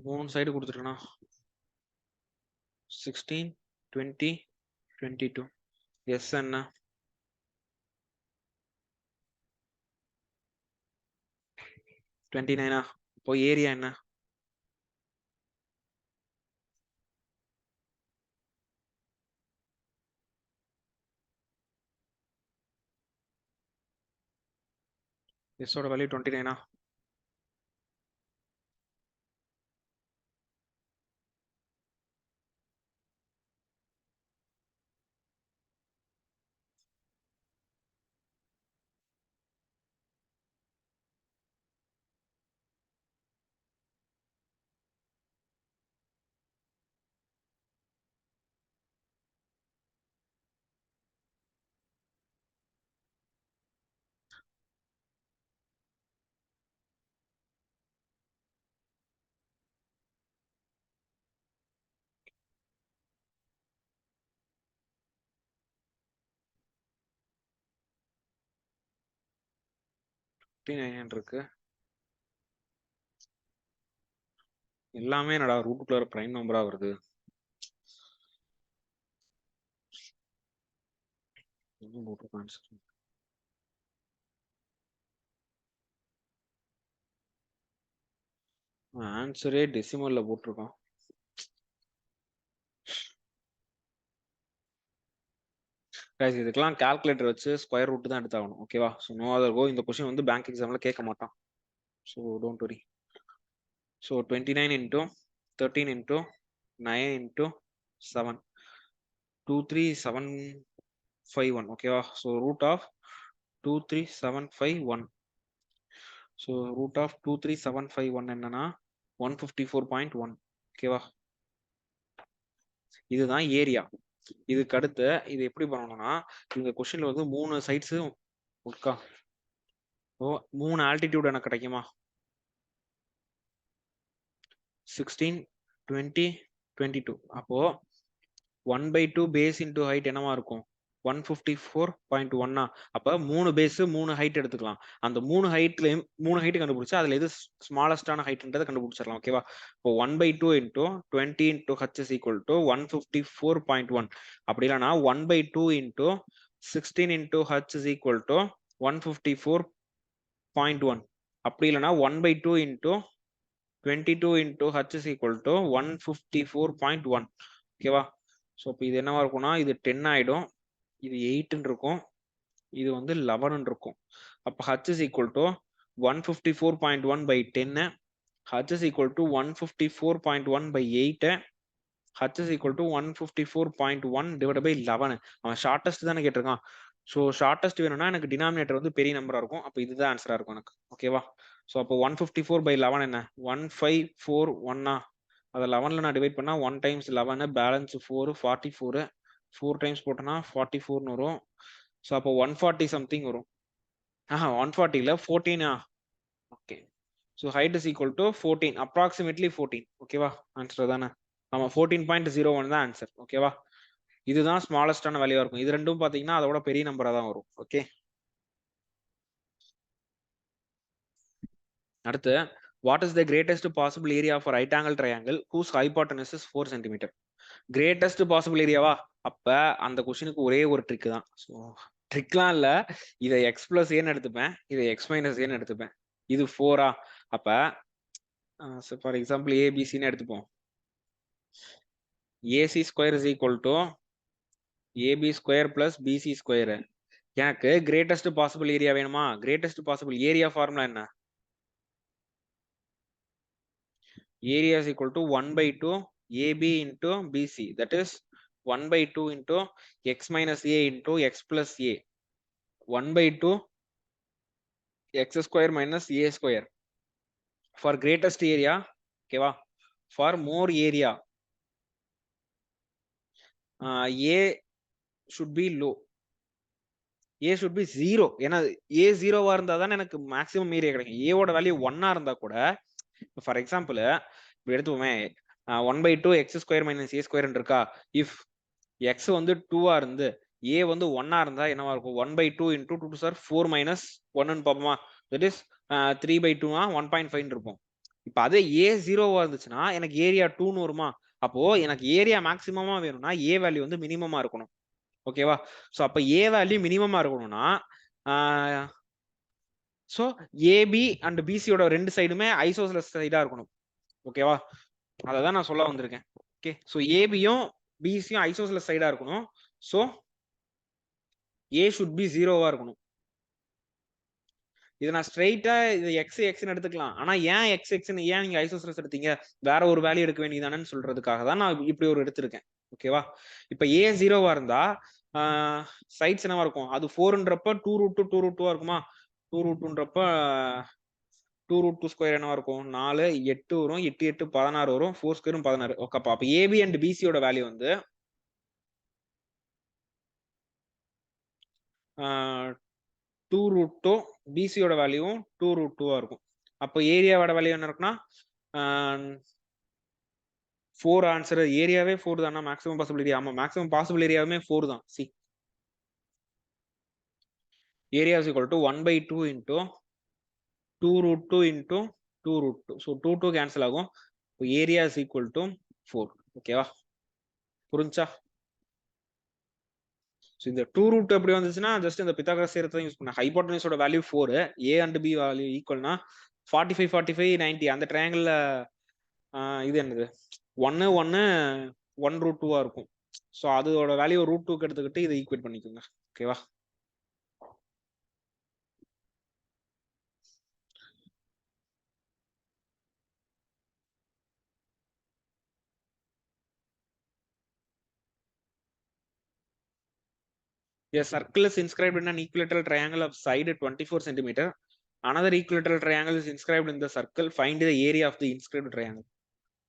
Speaker 1: மூணு சைடு கொடுத்துருக்கேனா? 16 20 22. எஸ் என்ன? 29. இப்போ ஏரியா என்ன? எஸ்ஸோட வேல்யூ 29. இருக்கு. எல்லாமே என்னடா ரூட்டுக்குள்ள பிரைம் நம்பரா வருது. ஆன்சரே டெசிமல்ல போட்டிருக்கான். இதுக்கெல்லாம் கால்குலேட்டர் வச்சு ஸ்கொயர் ரூட் தான் எடுத்தாகணும். ஓகேவா? So no other go. இந்த கொஸ்டின் வந்து பேங்க் எக்ஸாம்ல கேட்க மாட்டான். So don't worry. So 29 into 13 into 9 into 7 23751. ஓகேவா? So root of 23751. So root of 23751 என்னன்னா 154.1. ஓகேவா? இதுதான் ஏரியா. இதுக்கு அடுத்து இது எப்படி பண்ணணும்னா, இந்த கொஸ்டின்ல வந்து 3 சைட்ஸ் இருக்கா? ஓ 3 ஆல்டிடியூட் எனக்கு கிடைக்குமா? 16, 20, 22. அப்போ 1/2 பேஸ் இன்டூ ஹைட் என்னவா இருக்கும்? 154.1. அப்ப 3 பேஸ் 3 ஹைட் எடுத்துக்கலாம். அந்த 3 ஹைட்லயும் 3 ஹைட் கண்டுபிடிச்சா அதுல எது ஸ்மாலஸ்டான ஹைட்ன்றதை கண்டுபிடிச்சிடலாம். ஓகேவா? இப்போ 1/2 into 20 into h is equal to 154.1. அப்படி இல்லைன்னா 1/2 into 16 into h is equal to 154.1. அப்படி இல்லைன்னா 1/2 into 22 into h is equal to 154.1. ஓகேவா? ஸோ இப்போ இது என்னவா இருக்கும்னா இது 10 ஆயிடும், இது 8 இருக்கும், இது வந்து 11 இருக்கும். அப்போ h is equal to 154.1 by 10, h is equal to 154.1 by 8, h is equal to 154.1 divided by 11. அவன் ஷார்ட்டஸ்ட் தானே கேட்டிருக்கான். ஸோ ஷார்ட்டஸ்ட் வேணும்னா எனக்கு டினாமினேட்டர் வந்து பெரிய நம்பரா இருக்கும். அப்போ இதுதான் ஆன்சரா இருக்கும் எனக்கு. ஓகேவா? ஸோ அப்போ 154 by 11 என்ன? 1541. அதை 11ல நான் டிவைட் பண்ணா 1 times 11 பேலன்ஸ் 4 44. 4 டைம்ஸ் போட்டோன்னா 44 வரும். ஸோ அப்போ 140 சம்திங் வரும். 140 இல்ல 14. Okay. So height is equal to 14, approximately 14. ஓகேவா? ஆன்சர் தானே? ஆமா 14.01 தான் ஆன்சர். ஓகேவா? இதுதான் ஸ்மாலஸ்டான வேல்யூவா இருக்கும். இது ரெண்டும் பாத்தீங்கன்னா அதோட பெரிய நம்பரா தான் வரும். ஓகே. அடுத்து what is the greatest possible area for right angle triangle whose hypotenuse is 4 cm? Greatest possible ஏரியாவா? அப்ப அந்த கொஸ்டினுக்கு ஒரே ஒரு ட்ரிக் தான். ஸோ ட்ரிக்லாம் இல்ல, இதை எக்ஸ் பிளஸ் ஏன்னு எடுத்துப்பேன், இதை எக்ஸ் மைனஸ் ஏன்னு எடுத்துப்பேன். இது 4. அப்ப ஃபார் எக்ஸாம்பிள் ஏபிசின்னு எடுத்துப்போம். AC square is equal to AB square plus BC square. எனக்கு கிரேட்டஸ்ட் பாசிபிள் ஏரியா வேணுமா? கிரேட்டஸ்ட் பாசிபிள் ஏரியா ஃபார்முலா என்ன? Area is equal to 1/2 AB into BC. That is 1/2 into x minus a into x plus a. 1/2 x square minus a square. For greatest area, okay va? For more area, a should be low. A should be 0. ஏன்னா a 0வா இருந்தா தான் எனக்கு maximum area கிடைக்கும். a ஓட value 1ஆ இருந்தா கூட, for example இப்போ எடுத்துவோமே 1/2 x square minus a square இருக்கா? இஃப் x வந்து 2ஆ இருந்து a வந்து 1ஆ இருந்தா என்னவா இருக்கும்? 1/2 into 2 to 4 minus 1ன்னு பார்ப்போமா? தட் இஸ் 3/2 1.5 இருக்கும். இப்போ அதே a 0வா இருந்துச்சுன்னா எனக்கு ஏரியா 2ன்னு வருமா? அப்போ எனக்கு ஏரியா மேக்ஸிமமா வேணும்னா a வேல்யூ வந்து மினிமமா இருக்கணும். ஓகேவா? ஸோ அப்போ a வேல்யூ மினிமமா இருக்கணும்னா ஸோ ஏபி அண்ட் பிசியோட ரெண்டு சைடுமே ஐசோசலஸ் சைடா இருக்கணும். ஓகேவா? அதை தான் நான் சொல்ல வந்திருக்கேன். ஓகே. ஸோ ஏபியும் பிசியும் ஐசோசலஸ் சைடா இருக்கணும். ஸோ ஏ ஷுட் பி 0வா இருக்கணும். இது நான் ஸ்ட்ரைட்டா இது எக்ஸ் எக்ஸ்ன்னு எடுத்துக்கலாம். ஆனா ஏன் எக்ஸ் எக்ஸ்ன்னு ஏன் நீங்க ஐசோசெல்ஸ் எடுத்தீங்க, வேற ஒரு வேல்யூ எடுக்க வேண்டியதானு சொல்றதுக்காக தான் நான் இப்படி ஒரு எடுத்திருக்கேன். ஓகேவா? இப்ப ஏ 0வா இருந்தா சைட்ஸ் என்னவா இருக்கும், அது 4ன்றப்ப 2√2 இருக்குமா, 2√2ன்றப்ப 2√2 ஸ்கொயர் என்னவா இருக்கும், 4 8 வரும், 8 8 16 வரும், 4 ஸ்கொயரும் 16. ஓகே, அப்ப ஏபி அண்ட் பிசியோட வேல்யூ வந்து 2√2, பிசியோட வேல்யூவும் 2√2 இருக்கும். அப்போ ஏரியாவோட வேல்யூ என்ன இருக்குன்னா 4 ஆன்சர். ஏரியாவே 4 தானா, மேக்ஸிமம் பாசிபிள் ஏரியா. ஆமா, மேக்ஸிமம் பாசிபிள் ஏரியாவுமே 4 தான். C area is equal to 1/2 into 2√2 into 2√2. So 2 cancel ஆகும். Area is equal to 4. ஓகேவா? புரிஞ்சா? ஸோ இந்த 2√2 எப்படி வந்துச்சுன்னா ஜஸ்ட் இந்த பித்தாகரஸ் தேற்றத்தை யூஸ் பண்ண. ஹைபோட்டனிஸோட value 4, a and b value ஈக்குவல்னா 45 45 90. அந்த ட்ரையாங்கிள் இது என்னது 1 1 1√2 இருக்கும். ஸோ அதோட வேல்யூ √2க்கு எடுத்துக்கிட்டு இதை ஈக்குவேட் பண்ணிக்கோங்க. ஓகேவா? A circle is inscribed in an equilateral triangle of side 24 centimeter. Another equilateral triangle is inscribed in the circle. Find the area of the inscribed triangle.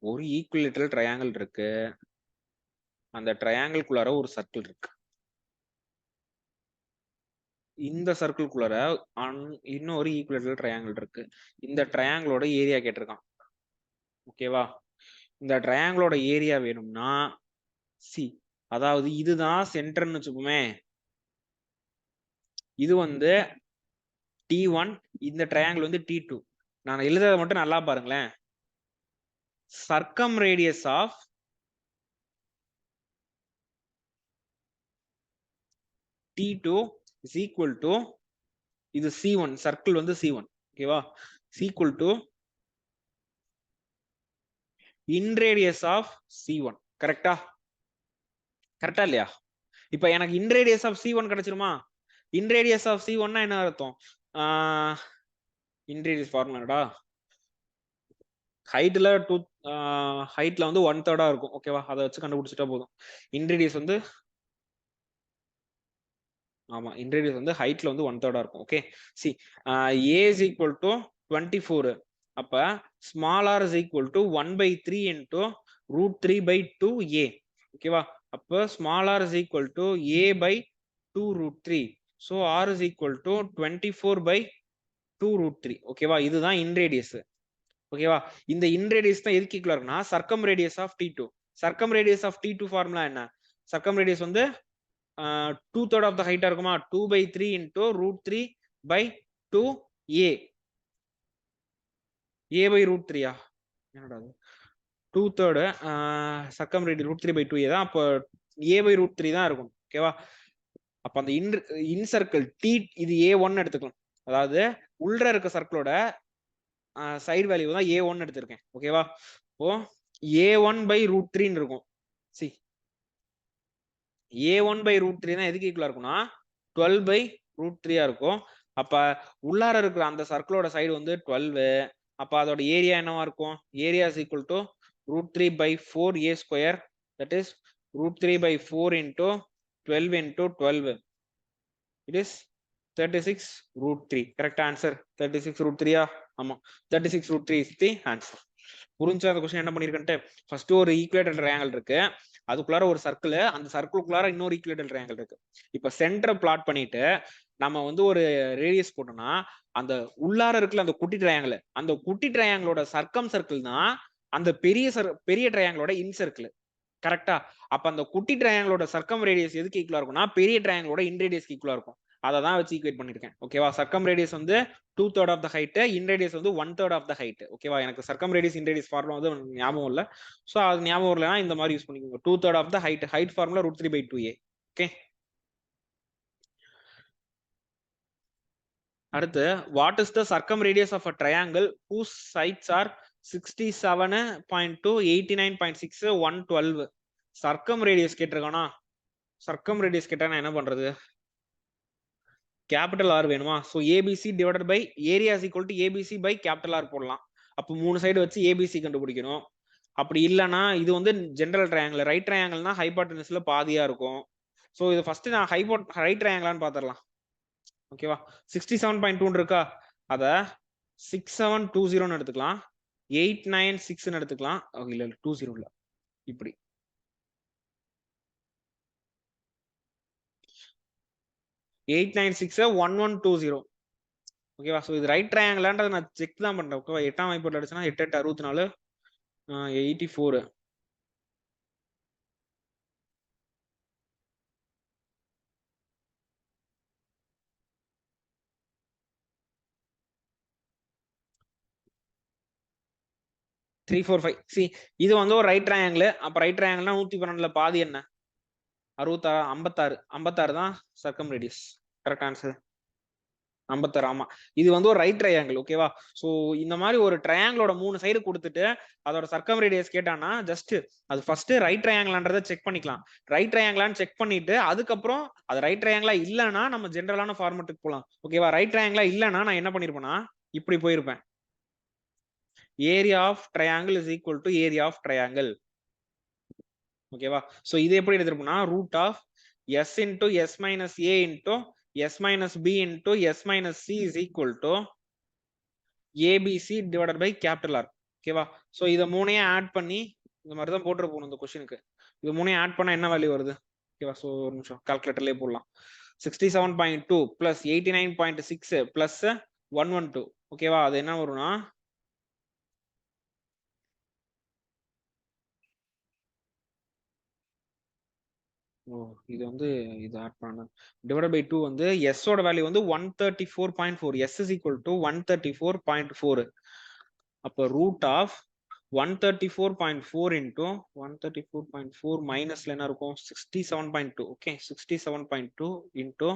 Speaker 1: ஒரு ஈக்குவலேட்டரல் ட்ரையாங்கிள் இருக்கு, அந்த ட்ரையாங்கிள்குள்ளார ஒரு சர்க்கிள் இருக்கு. இந்த சர்க்கிள்குள்ளார இன்னொரு ஈக்குவலேட்டரல் ட்ரையாங்கிள் இருக்கு. இந்த ட்ரையாங்கிளோட area கேட்டிருக்கான். ஓகேவா? இந்த ட்ரையாங்கிளோட ஏரியா வேணும்னா சி, அதாவது இதுதான் சென்டர்னு வச்சுப்போமே, இது வந்து T1, இந்த ட்ரையாங்கிள் வந்து T2. நான் எழுதுறத மட்டும் நல்லா பாருங்களேன். circumradius of T2 is equal to இது C1, சர்க்கிள் வந்து C1. ஓகேவா? is equal to inradius of C1. கரெக்டா? கரெக்டா இல்லையா? இப்ப எனக்கு inradius of C1 கிடைச்சிருமா? inradius of C1 னா என்ன அர்த்தம்? inradius ஃபார்முலாடா ஹைட்ல ஹைட்ல வந்து 1/3 இருக்கும். ஓகேவா? அதை வச்சு கண்டுபிடிச்சிட்டா போதும். இன்ரேடியஸ் வந்து ஆமா, இன்ரேடியஸ் வந்து ஹைட்ல வந்து 1/3 இருக்கும். Okay, C a is equal to 24. அப்ப small r is equal to 1/3 into √3/2a. ஓகேவா? அப்ப small r is equal to a/2√3. so r is equal to 24/2√3. ஓகேவா? இதுதான் இன்ரேடியஸ். ஓகேவா? இந்த இன்ரேடியஸ் தான் எதுக்கு ஈக்குவலா இருக்குன்னா circumradius of T2. Circumradius of T2 formula என்ன? சர்க்கம் ரேடியஸ் வந்து 2/3 ஆஃப் த ஹைட்டா இருக்குமா, 2/3 into √3/2a. a/√3 என்னடா 2/3 சர்க்கம் ரேடியஸ் √3/2a தான். அப்போ a/√3 தான் இருக்கும். ஓகேவா? அப்ப அந்த இன் சர்க்கிள் T இது a1 எடுத்துக்கலாம். அதாவது உள்ள இருக்க சர்க்கிளோட சைடு வேல்யூ தான் a1 எடுத்திருக்கேன். ஓகேவா? இப்போ a1/√3 இருக்கும். சி a1/√3 தான் எதுக்கு ஈக்குவலா இருக்கும்னா 12/√3 இருக்கும். அப்ப உள்ளார இருக்கிற அந்த சர்க்கிளோட சைடு வந்து 12. அப்ப அதோட ஏரியா என்னவா இருக்கும்? Area is equal to √3/4a². That is √3/4 into 12 into 12. It is 36√3. Correct answer 36√3. ஆமா, 36√3 இஸ் தி ஆன்சர். புரிஞ்சா அந்த क्वेश्चन என்ன பண்ணிருக்கேன்ட்டு? ஃபர்ஸ்ட் ஒரு ஈக்குவேட்டர் ட்ரையாங்கிள் இருக்கு, அதுக்குள்ளார ஒரு சர்க்கிள், அந்த சர்க்கிளுக்குள்ளார இன்னொரு ஈக்குவேட்டர் ட்ரையாங்கிள் இருக்கு. இப்ப சென்டர் பிளாட் பண்ணிட்டு நம்ம வந்து ஒரு ரேடியஸ் போட்டோம்னா அந்த உள்ளார இருக்குல அந்த குட்டி ட்ரையாங்கிள், அந்த குட்டி ட்ரையாங்கிளோட சர்க்கம் சர்க்கிள் தான் அந்த பெரிய ட்ரையாங்கிளோட இன் சர்க்கிள். கரெக்டா? அப்ப அந்த குட்டி ட்ரையாங்கிளோட சர்க்கம் ரேடியஸ் எதுக்கு ஈக்குவலா இருக்கும்னா பெரிய ட்ரையாங்கிளோட இன் ரேடியஸ்க்கு ஈக்குவலா இருக்கும். அதை தான் வச்சு ஈக்குவேட் பண்ணிருக்கேன். ஓகேவா? சர்க்கம் ரேடியஸ் வந்து 2/3 of the height, inradius வந்து 1/3 ஆஃப் த ஹைட். ஓகேவா? எனக்கு circumradius inradius formula வந்து ஞாபகம் இல்ல. சோ அது ஞாபகம் இல்லனா இந்த மாதிரி யூஸ் பண்ணிக்கோங்க. 2/3 of the height, height formula √3/2a. Okay, அடுத்து what is the circumradius of a triangle whose sides are 67.2, 89.6, 112. Circumradius கேட்டிருக்கானா? சர்க்கம் ரேடியஸ் கேட்டா என்ன பண்றது? கேபிட்டல் ஆர் வேணுமா? So ABC divided by area is equal to ABC by capital r போடலாம். அப்போ 3 side வச்சு ABC கண்டுபிடிக்கணும். அப்படி இல்லைன்னா இது வந்து ஜென்ரல் ட்ரையாங்கிள், ரைட் ட்ரையாங்கிள்னா ஹைபாட்டனிஸ்ல பாதியா இருக்கும். ஸோ இது ஃபர்ஸ்ட் நான் ரைட் ட்ரையாங்கிளான்னு பாத்திரலாம். ஓகேவா? 67.2 இருக்கா, அத 6720 எடுத்துக்கலாம், 896 எடுத்துக்கலாம். இல்ல 20 இல்ல, இப்படி 896 1120. ஓகேவா? ஸோ இது ரைட் ட்ரையாங்கிளான்றது நான் செக் தான் பண்றேன். ஓகேவா? 8ஆம் வாய்ப்பாட்டில் அடிச்சுன்னா 8 8 64 84 345. சி இது வந்து ஒரு ரைட் ட்ரையாங்கிள். அப்ப ரைட் ட்ரையாங்கிள்னா 112ல பாதி என்ன? 66 56 56 தான் சர்க்கம் ரேடியஸ். Correct answer 56. ஆமா, இது வந்து ஒரு ரைட் ட்ரையாங்கிள். ஓகேவா? சோ இந்த மாதிரி ஒரு ட்ரையாங்கிளோட 3 சைடு கொடுத்துட்டு அதோட சர்க்கம் ரேடியஸ் கேட்டானா ஜஸ்ட் அது ஃபர்ஸ்ட் ரைட் ட்ரையாங்கிள்ன்றதை செக் பண்ணிக்கலாம். ரைட் ட்ரையாங்கிளான்னு செக் பண்ணிட்டு அதுக்கப்புறம் அது ரைட் ட்ரையாங்கிளா இல்லைன்னா நம்ம ஜென்ரலான ஃபார்மட்டுக்கு போலாம். ஓகேவா? ரைட் ட்ரையாங்கிளா இல்லைன்னா நான் என்ன பண்ணிருப்பேன்னா இப்படி போயிருப்பேன். Area of triangle is equal to area of triangle. ஓகேவா? சோ இது எப்படி எடுத்துருப்போம்னா root of s into s minus a into s minus b into s minus c is equal to abc divided by capital R. ஓகேவா? So இத மூணையும் add பண்ணி இந்த மாதிரி தான் போட்டு போகணும் இந்த क्वेश्चनக்கு. இது மூணையும் ஆட் பண்ணா என்ன வேல்யூ வருது? ஓகேவா? சோ ஒரு நிமிஷம் கால்குலேட்டர்லயே போடலாம். 67.2 plus 89.6 plus 112. ஓகேவா? அது என்ன வரும்னா இது வந்து இது ஆட் பண்ணணும். டிவைடட் பை 2 வந்து s ஓட வேல்யூ வந்து 134.4. s is equal to 134.4. அப்ப ரூட் ஆஃப் 134.4 into 134.4 மைனஸ்ல என்ன இருக்கும்? 67.2. ஓகே, 67.2 into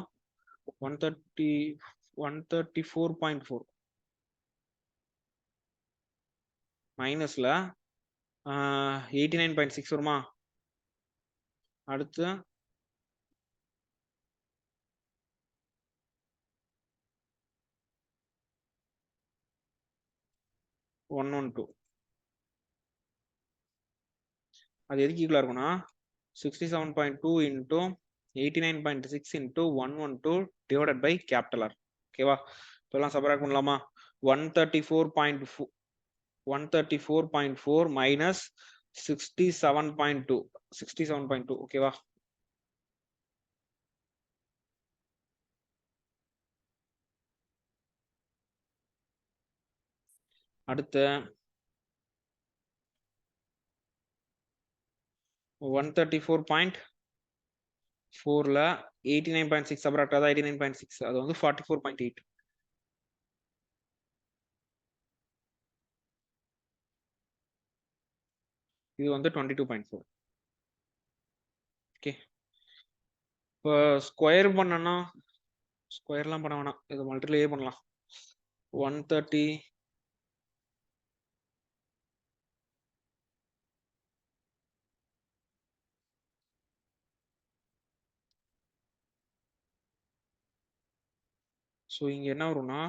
Speaker 1: 134.4 மைனஸ்ல 89.6 வருமா? அடுத்து 112. அது எதுக்கு ஈக்குவலா இருக்கும்னா 67.2 into 89.6 into 112 divided by capital R. ஓகேவா? இப்பெல்லாம் சப்ராக்ட் பண்ணலாமா? 134.4 134.4 minus 67.2 67.2. ஓகேவா? அடுத்து 134.4ல 89.6 சப்ராக்ட் ஆதா 89.6 அது வந்து 44.8. இது வந்து 22.4. ஓகே, இப்போ ஸ்கொயர் பண்ணனா ஸ்கொயர்லாம் பண்ண வேணாம், இது மல்டிப்ளையே பண்ணலாம். 130 ஸோ இங்க என்ன வரும்னா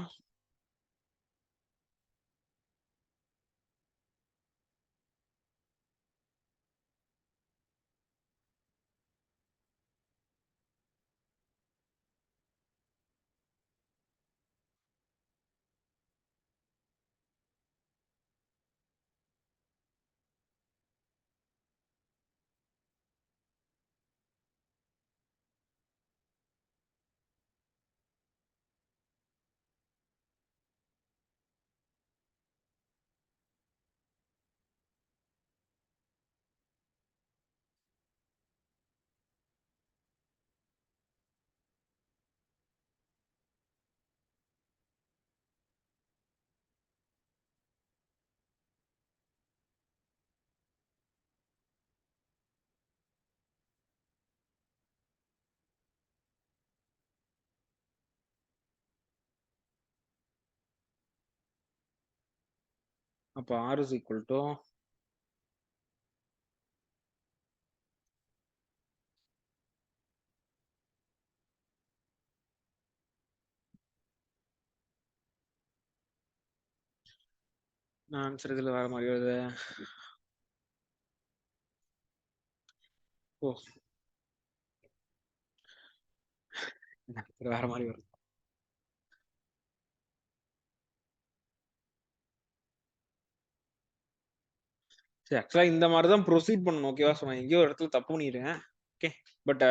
Speaker 1: அப்போ R is equal to answer இதுல வேற மாதிரி வருது. ஓ வேற மாதிரி வருது. சரி, ஆக்சுவலா இந்த மாதிரி தான் ப்ரொசீட் பண்ணணும். ஓகேவா? ஸோ நான் எங்கேயோ ஒரு இடத்துல தப்பு பண்ணிடுறேன். ஓகே, பட்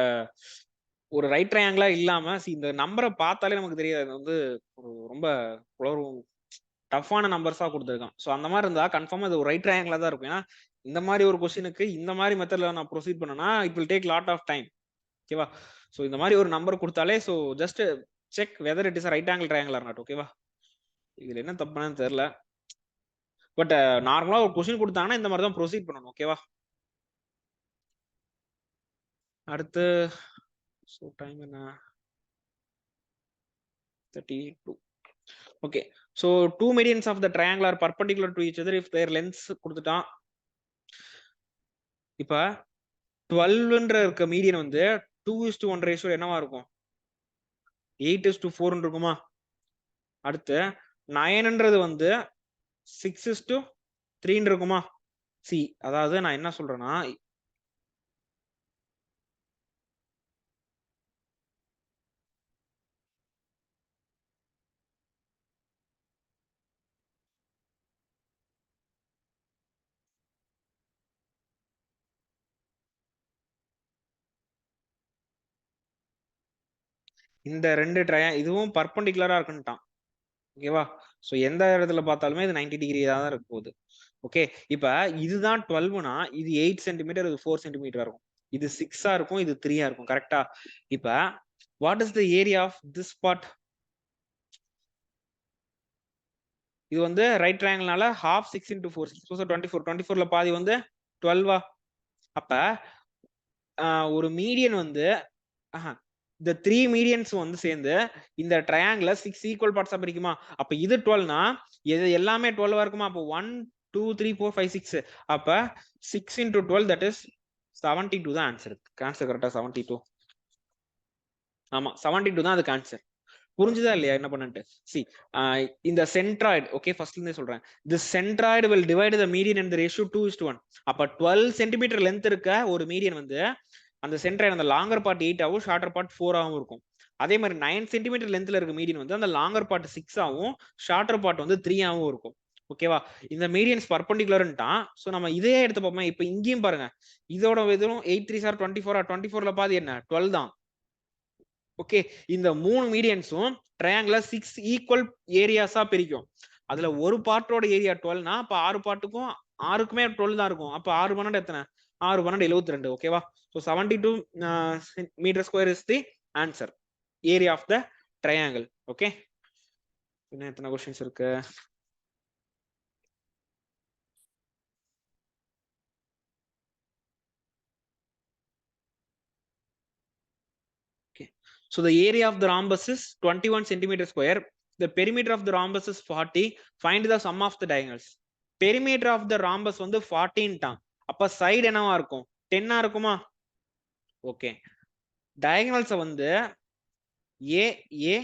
Speaker 1: ஒரு ரைட் ட்ரையாங்கிளா இல்லாம இந்த நம்பரை பார்த்தாலே நமக்கு தெரியாது. அது வந்து ஒரு ரொம்ப டஃப்பான நம்பர்ஸா கொடுத்துருக்கான். ஸோ அந்த மாதிரி இருந்தா கன்ஃபார்மா இது ஒரு ரைட் ட்ரையாங்கிளா தான் இருக்கும். ஏன்னா இந்த மாதிரி ஒரு கொஸ்டினுக்கு இந்த மாதிரி மெத்தட்ல நான் ப்ரொசீட் பண்ணனா it will take lot of time. ஓகேவா? ஸோ இந்த மாதிரி ஒரு நம்பர் கொடுத்தாலே so just check whether it is right angle triangle or not. ஓகேவா? இதுல என்ன தப்புன்னு தெரியல. பட் நார்மலா ஒரு கொஸ்டின் கொடுத்தாங்கன்னா இந்த மாதிரி தான் ப்ரொசீட் பண்ணணும். ஓகேவா? அடுத்து ஸோ டைம் என்ன 32. Okay, so 2 medians of the triangle are perpendicular to each other if their lengths கொடுத்துட்டான். இப்ப 12ன்ற இருக்க மீடியன் வந்து 2:1 ரேஷியோ என்னவா இருக்கும்? 8:4 இருக்குமா? அடுத்து 9ன்றது வந்து 6:3 இருக்குமா? சி, அதாவது நான் என்ன சொல்றேன்னா இந்த ரெண்டு இதுவும் பர்பண்டிகுலரா இருக்குன்ட்டான். ஓகேவா? ஸோ எந்த இடத்துல பார்த்தாலுமே இது 90 டிகிரி தான் இருக்க போகுது. ஓகே, இப்ப இதுதான் 12னா இது 8 சென்டிமீட்டர், இது 4 சென்டிமீட்டரா இருக்கும். இது 6ஆ இருக்கும், இது 3ஆ இருக்கும். கரெக்டா? இப்ப what is the area of this part? இது வந்து ரைட் ட்ரையாங்கிள்னால half 6 into 4 6 24 24ல பாதி வந்து 12ஆ? அப்ப ஒரு மீடியன் வந்து இந்த 3 மீடியன்ஸ் வந்து சேர்ந்து இந்த ட்ரையாங்கிள 6 ஈக்குவல் பார்ட்ஸா பிரிக்குமா? அப்ப இது 12னா இது எல்லாமே 12ஆ இருக்குமா? அப்ப 1 2 3 4 5 6. அப்ப 6 into 12 that is 72 தான் ஆன்சர். ஆன்சர் கரெக்டா 72. ஆமா 72 தான் அதுக்கு ஆன்சர். புரிஞ்சுதா இல்லையா என்ன பண்ணன்ட்டு? சி, இந்த சென்ட்ராய்டு, ஓகே ஃபர்ஸ்ட்ல இருந்தே சொல்றேன். this centroid will divide the median and the ratio 2:1. அப்ப 12 சென்டிமீட்டர் லென்த் இருக்க ஒரு மீடியன் வந்து அந்த சென்ட்ராய்டு அந்த லாங்கர் பார்ட் 8 ஆவும் ஷார்ட்டர் பார்ட் 4 ஆவும் இருக்கும். அதே மாதிரி 9 சென்டிமீட்டர் லென்த்ல இருக்க மீடியன் வந்து அந்த லாங்கர் பார்ட் 6 ஆவும் ஷார்ட்டர் பார்ட் வந்து 3 ஆவும் இருக்கும். ஓகேவா? இந்த மீடியன்ஸ் பர்பண்டிகுலர்ன்ட்டான். சோ நம்ம இதே எடுத்து பார்ப்போம். இப்போ இங்கேயும் பாருங்க, இதோட வெறும் 8 3 சார் 24 24ல பாதி என்ன 12 தான். ஓகே, இந்த மூணு மீடியன்ஸும் ட்ரையாங்கிள 6 ஈக்குவல் ஏரியாஸா பிரிக்கும். அதுல ஒரு பார்ட்டோட ஏரியா 12னா அப்ப 6 பார்ட்டுக்கும் 6க்குமே 12 தான் இருக்கும். அப்ப 6 12 எத்தனை? 6 12 72. ஓகேவா? So 72 metre square is the answer, area of the triangle. Okay, இன்னும் எத்தனை கொஸ்டின்ஸ் இருக்கு? So the area of the rhombus is 21 centimeter square. The perimeter of the rhombus is 40. Find the sum of the diagonals. Perimeter of the rhombus வந்து 14 Don. அப்ப side என்னவா இருக்கும்? 10ஆ இருக்குமா? Okay, diagonals வந்து A A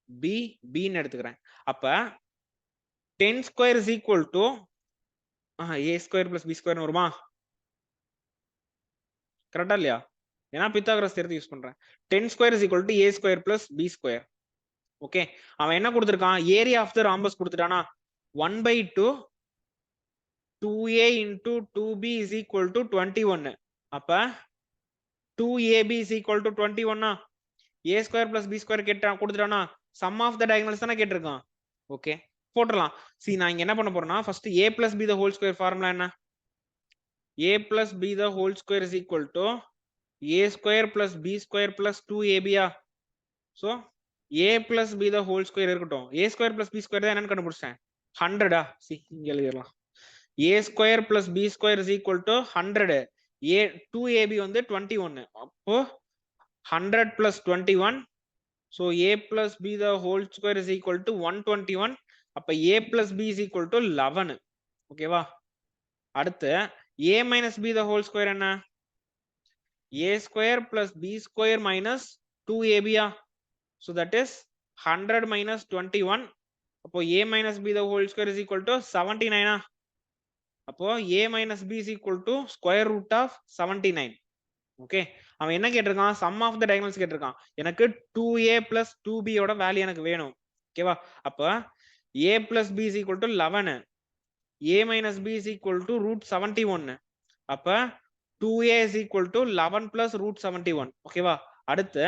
Speaker 1: B B ன்னு எடுத்துக்கிறேன். அப்ப 10 square is equal to A square plus B square வருமா? கரெக்டா இல்லையா? ஏன்னா பித்தாகரஸ் தேர்த்து யூஸ் பண்றேன். 10 square is equal to A square plus B square. Okay, அவன் என்ன கொடுத்திருக்கான்? ஏரியா ஆஃப் த ராம்பஸ் கொடுத்துட்டானா 1/2 2a into 2b is equal to 21. அப்ப 2ab is equal to 21. a square plus b square கொடுத்துட்டானா sum of the diagonals தானே கேட்டிருக்கான். Okay, போட்டுடலாம். see நான் இங்க என்ன பண்ண போறேன்னா first a plus b the whole square formula என்ன? a plus b the whole square is equal to a square plus b square plus 2ab. so a plus b the whole square இருக்கட்டும். a square plus b square தான் என்னன்னு கண்டுபிடிச்சேன் 100. see இங்க எழுதிடலாம். a square plus b square is equal to 100. 2ab வந்து 21. அப்போ 100 plus 21. so a plus b the whole square is equal to 121. அப்ப a plus b is equal to 11. ஓகேவா? அடுத்து a minus b the whole square என்ன? a square plus b square minus 2ab. so that is 100 minus 21. அப்போ a minus b the whole square is equal to 79. அப்போ a minus b is equal to square root of 79. Okay, அவன் என்ன கேட்டிருக்கான்? Some of the diagonals கேட்டிருக்கான். எனக்கு 2a plus 2b யோட value எனக்கு வேணும். ஓகேவா? அப்ப a plus b is equal to 11, a minus b is equal to root 71. அப்ப 2a is equal to 11 plus root 71. ஓகேவா? அடுத்து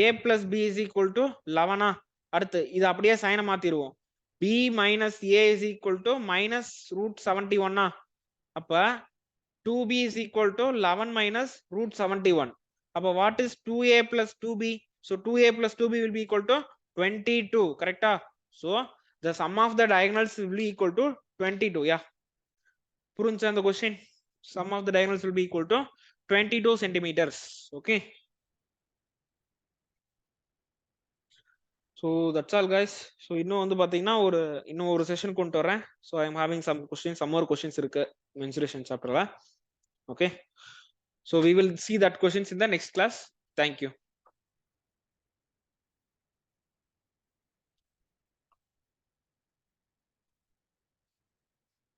Speaker 1: a plus b is equal to 11. அடுத்து இது அப்படியே சைனை மாத்திடுவோம். b minus a is equal to minus root 71. அப்ப 2b is equal to 11 minus root 71. அப்ப what is 2a plus 2b? So 2a plus 2b will be equal to 22. Correct? So the sum of the diagonals will be equal to 22. Yeah. புரிஞ்சா அந்த question? Sum of the diagonals will be equal to 22 centimeters. Okay. So that's all guys. So இன்னும் வந்து பாத்தீங்கன்னா இன்னும் ஒரு session கொண்டு வரேன். So I am having some more questions இருக்கு mensuration chapterல. Okay. So we will see that questions in the next class. Thank you.